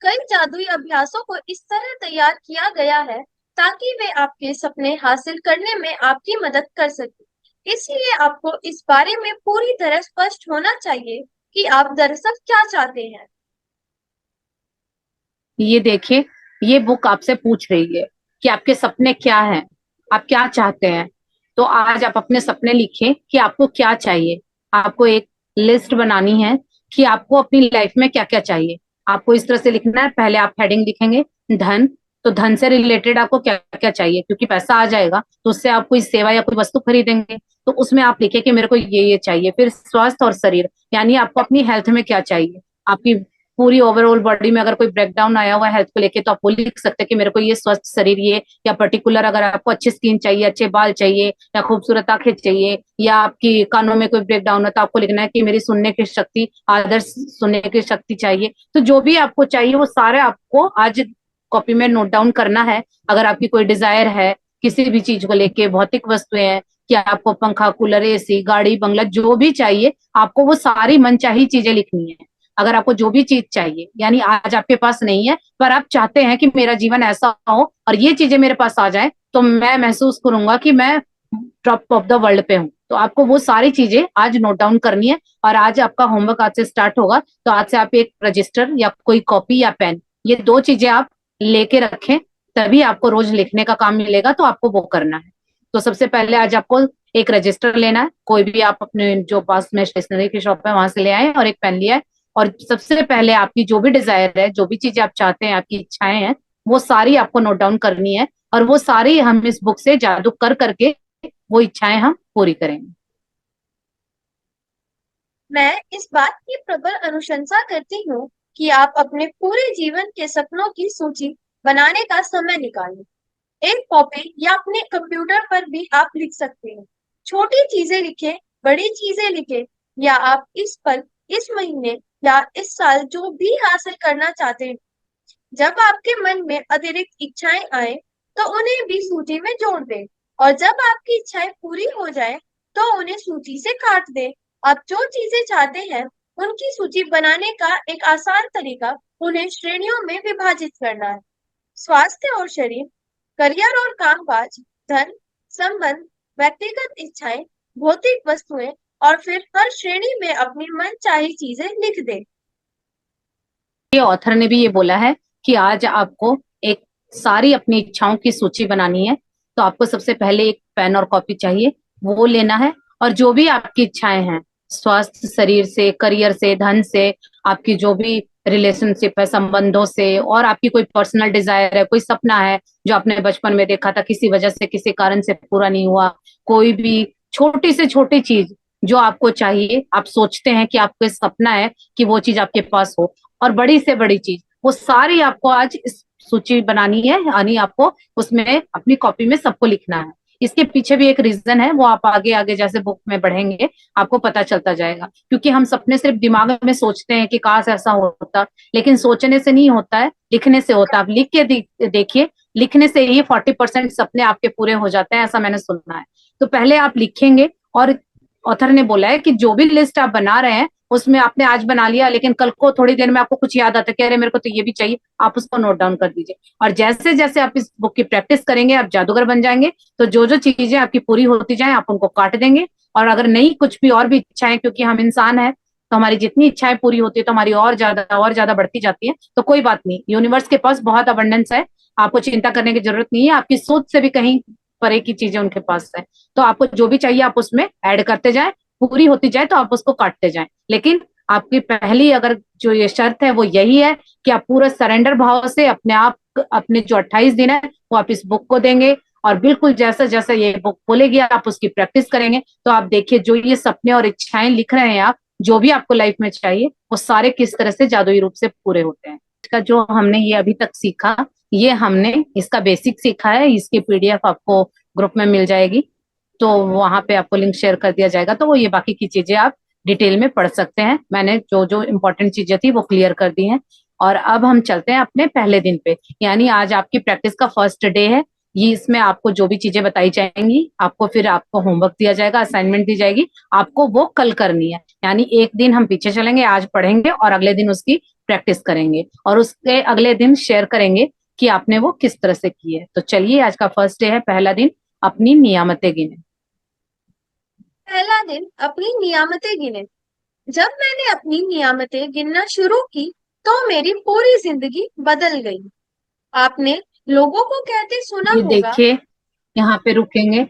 कई जादुई अभ्यासों को इस तरह तैयार किया गया है ताकि वे आपके सपने हासिल करने में आपकी मदद कर सके। इसलिए आपको इस बारे में पूरी तरह स्पष्ट होना चाहिए कि आप दरअसल क्या चाहते हैं। ये देखिए, ये बुक आपसे पूछ रही है कि आपके सपने क्या हैं, आप क्या चाहते हैं। तो आज आप अपने सपने लिखें कि आपको क्या चाहिए। आपको एक लिस्ट बनानी है कि आपको अपनी लाइफ में क्या क्या चाहिए। आपको इस तरह से लिखना है, पहले आप हेडिंग लिखेंगे धन। तो धन से रिलेटेड आपको क्या क्या चाहिए, क्योंकि पैसा आ जाएगा तो उससे आप कोई सेवा या कोई वस्तु खरीदेंगे, तो उसमें आप लिखे कि मेरे को ये चाहिए। फिर स्वास्थ्य और शरीर, यानी आपको अपनी हेल्थ में क्या चाहिए। आपकी पूरी ओवरऑल बॉडी में अगर कोई ब्रेकडाउन आया हुआ है हेल्थ को लेके, तो आप वो लिख सकते हैं कि मेरे को ये स्वस्थ शरीर, ये या पर्टिकुलर अगर आपको अच्छी स्किन चाहिए, अच्छे बाल चाहिए, या खूबसूरत आंखें चाहिए, या आपकी कानों में कोई ब्रेकडाउन है, तो आपको लिखना है कि मेरी सुनने की शक्ति, आदर्श सुनने की शक्ति चाहिए। तो जो भी आपको चाहिए वो सारे आपको आज कॉपी में नोट डाउन करना है। अगर आपकी कोई डिजायर है किसी भी चीज को लेके, भौतिक वस्तुएं हैं, कि आपको पंखा, कूलर, एसी, गाड़ी, बंगला, जो भी चाहिए, आपको वो सारी मनचाही चीजें लिखनी है। अगर आपको जो भी चीज चाहिए, यानी आज आपके पास नहीं है पर आप चाहते हैं कि मेरा जीवन ऐसा हो और ये चीजें मेरे पास आ जाए, तो मैं महसूस करूंगा कि मैं टॉप ऑफ द वर्ल्ड पे हूँ, तो आपको वो सारी चीजें आज नोट डाउन करनी है। और आज आपका होमवर्क आज से स्टार्ट होगा, तो आज से आप एक रजिस्टर या कोई कॉपी या पेन, ये दो चीजें आप लेके रखें, तभी आपको रोज लिखने का काम मिलेगा, तो आपको वो करना है। तो सबसे पहले आज आपको एक रजिस्टर लेना है, कोई भी आप अपने जो पास में स्टेशनरी की शॉप है वहां से ले आए, और एक पेन लिया है। और सबसे पहले आपकी जो भी डिजायर है, जो भी चीजें आप चाहते हैं, आपकी इच्छाएं हैं, वो सारी आपको नोट डाउन करनी है। और वो सारी हम इस बुक से जादू कर करके वो इच्छाएं हम पूरी करेंगे। मैं इस बात की प्रबल अनुशंसा करती हूँ कि आप अपने पूरे जीवन के सपनों की सूची बनाने का समय निकालें। एक कॉपी या अपने कंप्यूटर पर भी आप लिख सकते हैं। छोटी चीजें लिखें, बड़ी चीजें लिखें, या आप इस पल, इस महीने या इस साल जो भी हासिल करना चाहते हैं। जब आपके मन में अतिरिक्त इच्छाएं आए, तो उन्हें भी सूची में जोड़ दें। और जब आपकी इच्छाएं पूरी हो जाए, तो उन्हें सूची से काट दें। आप जो चीजें चाहते हैं, उनकी सूची बनाने का एक आसान तरीका उन्हें श्रेणियों में विभाजित करना है। स्वास्थ्य और शरीर, करियर और कामकाज, धन, संबंध, व्यक्तिगत इच्छाएं, भौतिक वस्तुएं, और फिर हर श्रेणी में अपनी मनचाही चीजें लिख दें। ये ऑथर ने भी ये बोला है कि आज आपको एक सारी अपनी इच्छाओं की सूची बनानी है। तो आपको सबसे पहले एक पेन और कॉपी चाहिए, वो लेना है। और जो भी आपकी इच्छाएं हैं, स्वास्थ्य, शरीर से, करियर से, धन से, आपकी जो भी रिलेशनशिप है, संबंधों से, और आपकी कोई पर्सनल डिजायर है, कोई सपना है जो आपने बचपन में देखा था, किसी वजह से किसी कारण से पूरा नहीं हुआ, कोई भी छोटी से छोटी चीज जो आपको चाहिए, आप सोचते हैं कि आपको सपना है कि वो चीज आपके पास हो, और बड़ी से बड़ी चीज, वो सारी आपको आज इस सूची बनानी है, यानी आपको उसमें अपनी कॉपी में सबको लिखना है। इसके पीछे भी एक रीजन है, वो आप आगे आगे जैसे बुक में बढ़ेंगे आपको पता चलता जाएगा। क्योंकि हम सपने सिर्फ दिमाग में सोचते हैं कि काश ऐसा होता, लेकिन सोचने से नहीं होता है, लिखने से होता है। आप लिख के देखिए, लिखने से ही 40% सपने आपके पूरे हो जाते हैं, ऐसा मैंने सुना है। तो पहले आप लिखेंगे, और ऑथर ने बोला है कि जो भी लिस्ट आप बना रहे हैं उसमें आपने आज बना लिया, लेकिन कल को थोड़ी देर में आपको कुछ याद आता है कि अरे मेरे को तो ये भी चाहिए, आप उसको नोट डाउन कर दीजिए। और जैसे जैसे आप इस बुक की प्रैक्टिस करेंगे आप जादूगर बन जाएंगे। तो जो जो चीजें आपकी पूरी होती जाए आप उनको काट देंगे, और अगर नहीं कुछ भी और भी इच्छाएं, क्योंकि हम इंसान हैं तो हमारी जितनी इच्छाएं पूरी होती है तो हमारी और ज्यादा बढ़ती जाती है, तो कोई बात नहीं, यूनिवर्स के पास बहुत अबंडेंस है, आपको चिंता करने की जरूरत नहीं है, आपकी सोच से भी कहीं परे की चीजें उनके पास है। तो आपको जो भी चाहिए आप उसमें ऐड करते जाए, पूरी होती जाए तो आप उसको काटते जाए। लेकिन आपकी पहली अगर जो ये शर्त है वो यही है कि आप पूरा सरेंडर भाव से अपने आप, अपने जो 28 दिन है वो आप इस बुक को देंगे, और बिल्कुल जैसा जैसा ये बुक बोलेगी आप उसकी प्रैक्टिस करेंगे, तो आप देखिए जो ये सपने और इच्छाएं लिख रहे हैं आप, जो भी आपको लाइफ में चाहिए वो सारे किस तरह से जादुई रूप से पूरे होते हैं। इसका जो हमने ये अभी तक सीखा, ये हमने इसका बेसिक सीखा है, इसकी पीडीएफ आपको ग्रुप में मिल जाएगी, तो वहां पे आपको लिंक शेयर कर दिया जाएगा, तो वो ये बाकी की चीजें आप डिटेल में पढ़ सकते हैं। मैंने जो जो इम्पोर्टेंट चीजें थी वो क्लियर कर दी हैं। और अब हम चलते हैं अपने पहले दिन पे, यानी आज आपकी प्रैक्टिस का फर्स्ट डे है। ये इसमें आपको जो भी चीजें बताई जाएंगी, आपको फिर आपको होमवर्क दिया जाएगा, असाइनमेंट दी जाएगी, आपको वो कल करनी है। यानी एक दिन हम पीछे चलेंगे, आज पढ़ेंगे और अगले दिन उसकी प्रैक्टिस करेंगे, और उसके अगले दिन शेयर करेंगे कि आपने वो किस तरह से की है। तो चलिए, आज का फर्स्ट डे है, पहला दिन, अपनी नियामतें गिने। पहला दिन अपनी नियामतें गिने। जब मैंने अपनी नियामतें गिनना शुरू की तो मेरी पूरी जिंदगी बदल गई। आपने लोगों को कहते सुना ये होगा। देखिए, यहाँ पे रुकेंगे।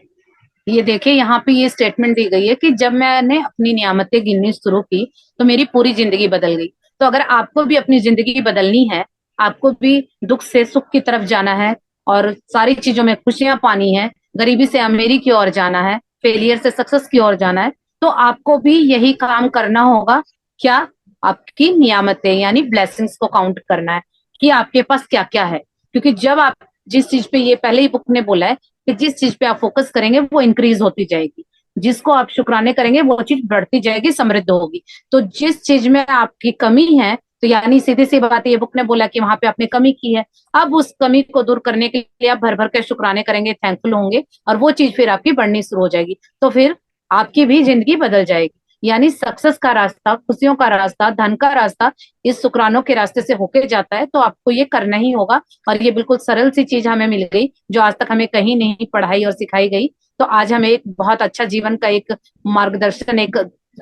ये देखिए, यहाँ पे ये स्टेटमेंट दी गई है कि जब मैंने अपनी नियामतें गिननी शुरू की तो मेरी पूरी जिंदगी बदल गई। तो अगर आपको भी अपनी जिंदगी बदलनी है, आपको भी दुख से सुख की तरफ जाना है, और सारी चीजों में खुशियां पानी है, गरीबी से अमीरी की ओर जाना है, फेलियर से सक्सेस की ओर जाना है, तो आपको भी यही काम करना होगा। क्या? आपकी नियामतें यानी ब्लेसिंग्स को काउंट करना है कि आपके पास क्या क्या है। क्योंकि जब आप जिस चीज पे, ये पहले ही बुक ने बोला है कि जिस चीज पे आप फोकस करेंगे वो इंक्रीज होती जाएगी, जिसको आप शुक्राने करेंगे वो चीज बढ़ती जाएगी, समृद्ध होगी। तो जिस चीज में आपकी कमी है, तो यानी सीधी सी बात है, ये बुक ने बोला कि वहां पे आपने कमी की है, अब उस कमी को दूर करने के लिए आप भर भर के शुक्राने करेंगे, थैंकफुल होंगे, और वो चीज फिर आपकी बढ़नी शुरू हो जाएगी, तो फिर आपकी भी जिंदगी बदल जाएगी। यानी सक्सेस का रास्ता, खुशियों का रास्ता, धन का रास्ता इस शुक्रानों के रास्ते से होके जाता है, तो आपको ये करना ही होगा। और ये बिल्कुल सरल सी चीज हमें मिल गई, जो आज तक हमें कहीं नहीं पढ़ाई और सिखाई गई। तो आज हमें एक बहुत अच्छा जीवन का एक मार्गदर्शन, एक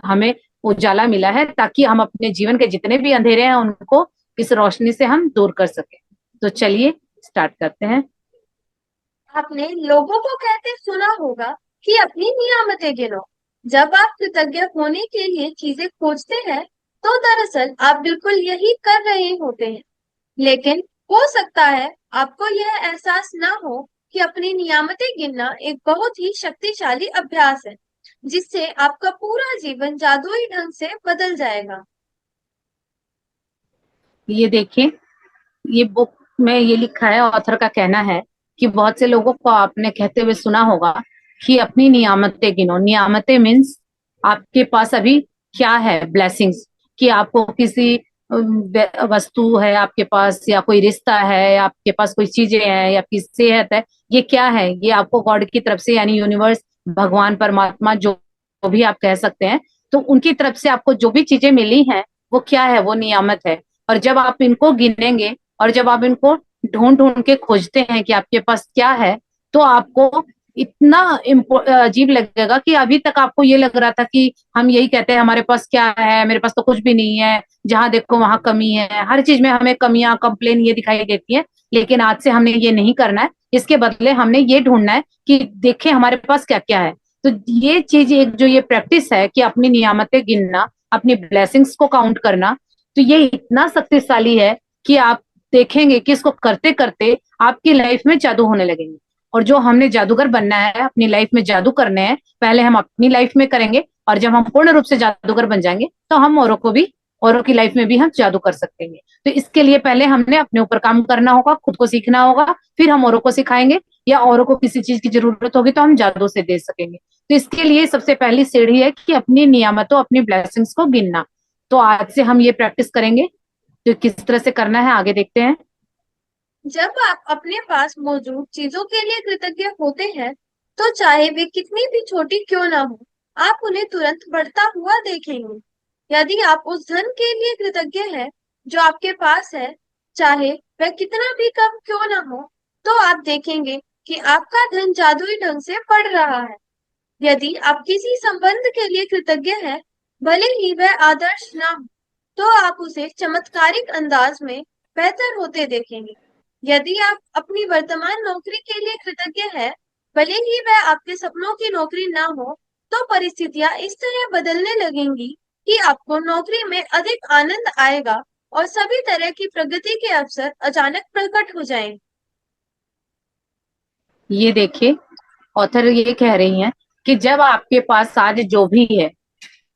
हमें उजाला मिला है, ताकि हम अपने जीवन के जितने भी अंधेरे हैं उनको इस रोशनी से हम दूर कर सके। तो चलिए स्टार्ट करते हैं। आपने लोगों को कहते सुना होगा कि अपनी नियामतें गिनो। जब आप कृतज्ञ होने के लिए चीजें खोजते हैं तो दरअसल आप बिल्कुल यही कर रहे होते हैं। लेकिन हो सकता है आपको यह एहसास ना हो कि अपनी नियामतें गिनना एक बहुत ही शक्तिशाली अभ्यास है, जिससे आपका पूरा जीवन जादुई ढंग से बदल जाएगा। ये देखिए, ये बुक में ये लिखा है, ऑथर का कहना है कि बहुत से लोगों को आपने कहते हुए सुना होगा कि अपनी नियामतें गिनो। नियामतें मीन्स आपके पास अभी क्या है, ब्लेसिंग्स, कि आपको किसी वस्तु है आपके पास, या कोई रिश्ता है, या आपके पास कोई चीजें हैं, या आपकी सेहत है, ये क्या है, ये आपको गॉड की तरफ से, यानी यूनिवर्स, भगवान, परमात्मा, जो भी आप कह सकते हैं, तो उनकी तरफ से आपको जो भी चीजें मिली हैं वो क्या है, वो नियामत है। और जब आप इनको गिनेंगे और जब आप इनको ढूंढ ढूंढ के खोजते हैं कि आपके पास क्या है, तो आपको इतना अजीब लगेगा कि अभी तक आपको ये लग रहा था कि हम यही कहते हैं हमारे पास क्या है, मेरे पास तो कुछ भी नहीं है, जहां देखो वहां कमी है, हर चीज में हमें कमियां, कंप्लेन ये दिखाई देती है। लेकिन आज से हमने ये नहीं करना है, इसके बदले हमने ये ढूंढना है कि देखें हमारे पास क्या क्या है। तो ये चीज, एक जो ये प्रैक्टिस है कि अपनी नियामतें गिनना, अपनी ब्लेसिंग्स को काउंट करना, तो ये इतना शक्तिशाली है कि आप देखेंगे कि इसको करते करते आपकी लाइफ में जादू होने लगेंगे। और जो हमने जादूगर बनना है, अपनी लाइफ में जादू करने हैं, पहले हम अपनी लाइफ में करेंगे, और जब हम पूर्ण रूप से जादूगर बन जाएंगे तो हम औरों को भी, औरों की लाइफ में भी हम जादू कर सकेंगे। तो इसके लिए पहले हमने अपने ऊपर काम करना होगा, खुद को सीखना होगा, फिर हम औरों को सिखाएंगे, या औरों को किसी चीज की जरूरत होगी तो हम जादू से दे सकेंगे। तो इसके लिए सबसे पहली सीढ़ी है कि अपनी नियामतों, अपनी ब्लेसिंग्स को गिनना। तो आज से हम ये प्रैक्टिस करेंगे। तो किस तरह से करना है आगे देखते हैं। जब आप अपने पास मौजूद चीजों के लिए कृतज्ञ होते हैं, तो चाहे वे कितनी भी छोटी क्यों ना हो, आप उन्हें तुरंत बढ़ता हुआ देखेंगे। यदि आप उस धन के लिए कृतज्ञ हैं जो आपके पास है, चाहे वह कितना भी कम क्यों ना हो, तो आप देखेंगे कि आपका धन जादुई ढंग से बढ़ रहा है। यदि आप किसी संबंध के लिए कृतज्ञ हैं, भले ही वह आदर्श ना हो, तो आप उसे चमत्कारिक अंदाज में बेहतर होते देखेंगे। यदि आप अपनी वर्तमान नौकरी के लिए कृतज्ञ हैं, भले ही वह आपके सपनों की नौकरी ना हो, तो परिस्थितियां इस तरह बदलने लगेंगी कि आपको नौकरी में अधिक आनंद आएगा और सभी तरह की प्रगति के अवसर अचानक प्रकट हो जाएंगे। ये देखिए, ऑथर ये कह रही हैं कि जब आपके पास आज जो भी है,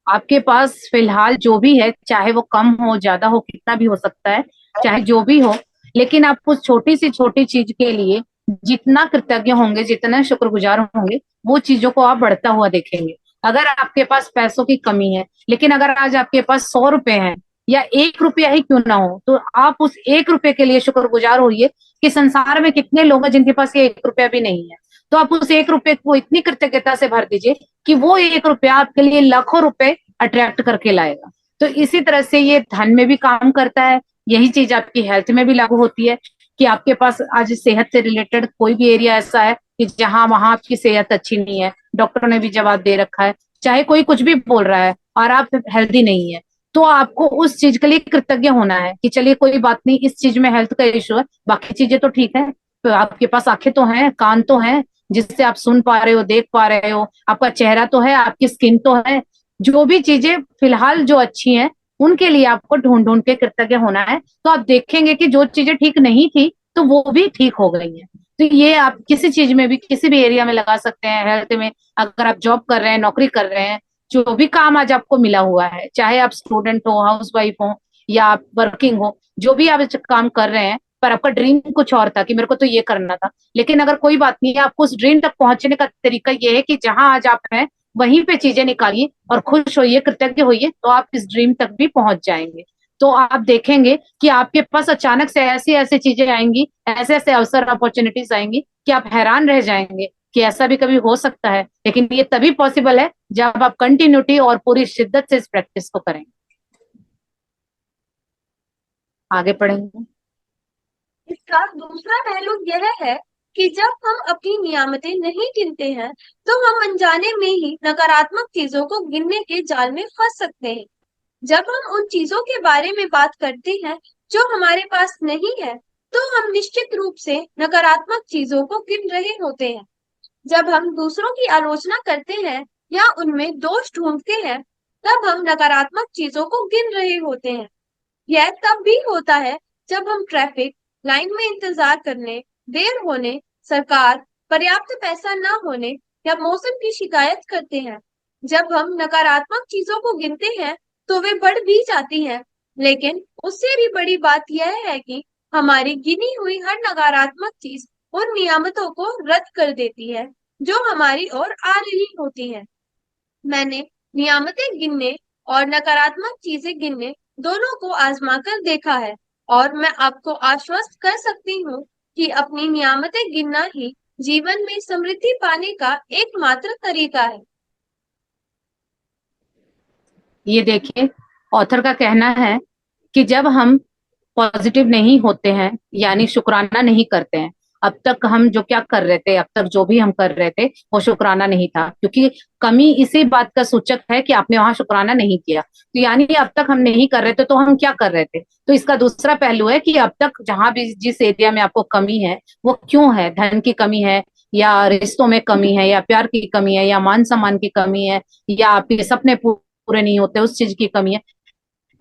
आपके पास फिलहाल जो भी है, चाहे वो कम हो, ज्यादा हो, कितना भी हो सकता है, चाहे जो भी हो, लेकिन आप उस छोटी सी छोटी चीज के लिए जितना कृतज्ञ होंगे, जितना शुक्रगुजार होंगे, वो चीजों को आप बढ़ता हुआ देखेंगे। अगर आपके पास पैसों की कमी है, लेकिन अगर आज आपके पास 100 रुपए हैं, या 1 रुपया ही क्यों ना हो, तो आप उस 1 रुपए के लिए शुक्रगुजार होइए कि संसार में कितने लोग हैं जिनके पास ये 1 रुपया भी नहीं है। तो आप उस 1 रुपए को इतनी कृतज्ञता से भर दीजिए कि वो 1 रुपया आपके लिए लाखों रुपए अट्रैक्ट करके लाएगा। तो इसी तरह से ये धन में भी काम करता है। यही चीज आपकी हेल्थ में भी लागू होती है कि आपके पास आज सेहत से रिलेटेड कोई भी एरिया ऐसा है कि जहां वहां आपकी सेहत अच्छी नहीं है, डॉक्टरों ने भी जवाब दे रखा है, चाहे कोई कुछ भी बोल रहा है, और आप हेल्दी नहीं है, तो आपको उस चीज के लिए कृतज्ञ होना है कि चलिए कोई बात नहीं, इस चीज में हेल्थ का इशू है, बाकी चीजें तो ठीक है। तो आपके पास आंखें तो हैं, कान तो हैं, जिससे आप सुन पा रहे हो, देख पा रहे हो, आपका चेहरा तो है, आपकी स्किन तो है। जो भी चीजें फिलहाल जो अच्छी हैं, उनके लिए आपको ढूंढ ढूंढ के कृतज्ञ होना है। तो आप देखेंगे कि जो चीजें ठीक नहीं थी तो वो भी ठीक हो गई हैं। तो ये आप किसी चीज में भी, किसी भी एरिया में लगा सकते हैं। हेल्थ में, अगर आप जॉब कर रहे हैं, नौकरी कर रहे हैं, जो भी काम आज आपको मिला हुआ है, चाहे आप स्टूडेंट हो, हाउस वाइफ हो, या आप वर्किंग हो, जो भी आप काम कर रहे हैं, पर आपका ड्रीम कुछ और था कि मेरे को तो ये करना था, लेकिन अगर कोई बात नहीं है, आपको उस ड्रीम तक पहुंचने का तरीका ये है कि जहां आज आप हैं वहीं पे चीजें निकालिए और खुश होइए, कृतज्ञ होइए, तो आप इस ड्रीम तक भी पहुंच जाएंगे। तो आप देखेंगे कि आपके पास अचानक से ऐसी ऐसी चीजें आएंगी, ऐसे ऐसे अवसर, अपॉर्चुनिटीज आएंगी कि आप हैरान रह जाएंगे कि ऐसा भी कभी हो सकता है। लेकिन ये तभी पॉसिबल है जब आप कंटिन्यूटी और पूरी शिद्दत से इस प्रैक्टिस को करेंगे। आगे पढ़ेंगे। इसका दूसरा पहलू यह है कि जब हम अपनी नियामतें नहीं गिनते हैं, तो हम अनजाने में ही नकारात्मक चीजों को गिनने के जाल में फंस सकते हैं। जब हम उन चीजों के बारे में बात करते हैं जो हमारे पास नहीं है, तो हम निश्चित रूप से नकारात्मक चीजों को गिन रहे होते हैं। जब हम दूसरों की आलोचना करते हैं या उनमें दोष ढूंढते हैं, तब हम नकारात्मक चीजों को गिन रहे होते हैं। यह तब भी होता है जब हम ट्रैफिक लाइन में इंतजार करने, देर होने, सरकार, पर्याप्त पैसा न होने या मौसम की शिकायत करते हैं। जब हम नकारात्मक चीजों को गिनते हैं, तो वे बढ़ भी जाती हैं। लेकिन उससे भी बड़ी बात यह है कि हमारी गिनी हुई हर नकारात्मक चीज उन नियामतों को रद्द कर देती है जो हमारी ओर आ रही होती है। मैंने नियामतें गिनने और नकारात्मक चीजें गिनने दोनों को आजमा कर देखा है, और मैं आपको आश्वस्त कर सकती हूँ कि अपनी नियामतें गिनना ही जीवन में समृद्धि पाने का एकमात्र तरीका है। ये देखिए, ऑथर का कहना है कि जब हम पॉजिटिव नहीं होते हैं, यानी शुक्राना नहीं करते हैं, अब तक हम जो क्या कर रहे थे, अब तक जो भी हम कर रहे थे वो शुक्राना नहीं था, क्योंकि कमी इसी बात का सूचक है कि आपने वहां शुक्राना नहीं किया। तो यानी अब तक हम नहीं कर रहे थे, तो हम क्या कर रहे थे। तो इसका दूसरा पहलू है कि अब तक जहां भी, जिस एरिया में आपको कमी है, वो क्यों है। धन की कमी है, या रिश्तों में कमी है, या प्यार की कमी है, या मान सम्मान की कमी है, या आपके सपने पूरे नहीं होते, उस चीज की कमी है।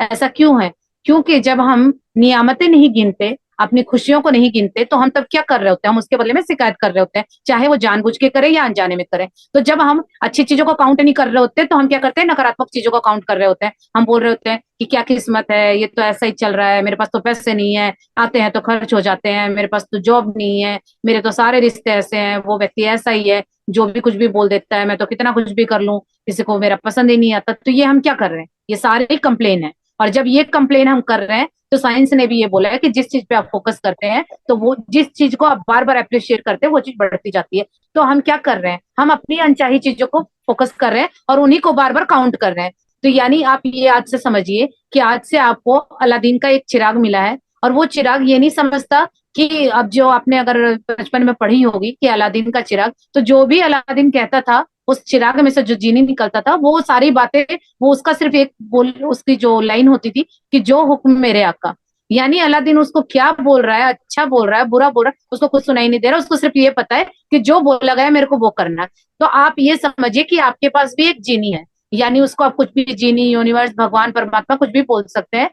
ऐसा क्यों है। क्योंकि जब हम नियामतें नहीं गिनते, अपनी खुशियों को नहीं गिनते, तो हम तब क्या कर रहे होते हैं? हम उसके बदले में शिकायत कर रहे होते हैं, चाहे वो जानबूझ के करें या अनजाने में करें। तो जब हम अच्छी चीजों को काउंट नहीं कर रहे होते, तो हम क्या करते हैं? नकारात्मक चीजों को काउंट कर रहे होते हैं। हम बोल रहे होते हैं कि क्या किस्मत है, ये तो ऐसा ही चल रहा है, मेरे पास तो पैसे नहीं है, आते हैं तो खर्च हो जाते हैं, मेरे पास तो जॉब नहीं है, मेरे तो सारे रिश्ते ऐसे हैं, वो व्यक्ति ऐसा ही है, जो भी कुछ भी बोल देता है, मैं तो कितना कुछ भी कर लूं, किसी को मेरा पसंद ही नहीं आता। तो ये हम क्या कर रहे हैं? ये सारे कंप्लेन है। और जब ये कंप्लेन हम कर रहे हैं, तो साइंस ने भी ये बोला है कि जिस चीज पे आप फोकस करते हैं, तो वो जिस चीज को आप बार बार अप्रिशिएट करते हैं, वो चीज बढ़ती जाती है। तो हम क्या कर रहे हैं? हम अपनी अनचाही चीजों को फोकस कर रहे हैं और उन्हीं को बार बार काउंट कर रहे हैं। तो यानी आप ये आज से समझिए कि आज से आपको अलादीन का एक चिराग मिला है, और वो चिराग ये नहीं समझता कि अब जो आपने अगर बचपन में पढ़ी होगी कि अलादीन का चिराग, तो जो भी अलादीन कहता था, उस चिराग में से जो जीनी निकलता था, वो सारी बातें, वो उसका सिर्फ एक बोल, उसकी जो लाइन होती थी कि जो हुक्म मेरे आका। यानी अलादीन उसको क्या बोल रहा है, अच्छा बोल रहा है, बुरा बोल रहा है, उसको कुछ सुनाई नहीं दे रहा, उसको सिर्फ ये पता है कि जो बोला गया मेरे को वो करना है। तो आप ये समझिए कि आपके पास भी एक जीनी है, यानी उसको आप कुछ भी, जीनी, यूनिवर्स, भगवान, परमात्मा, कुछ भी बोल सकते हैं।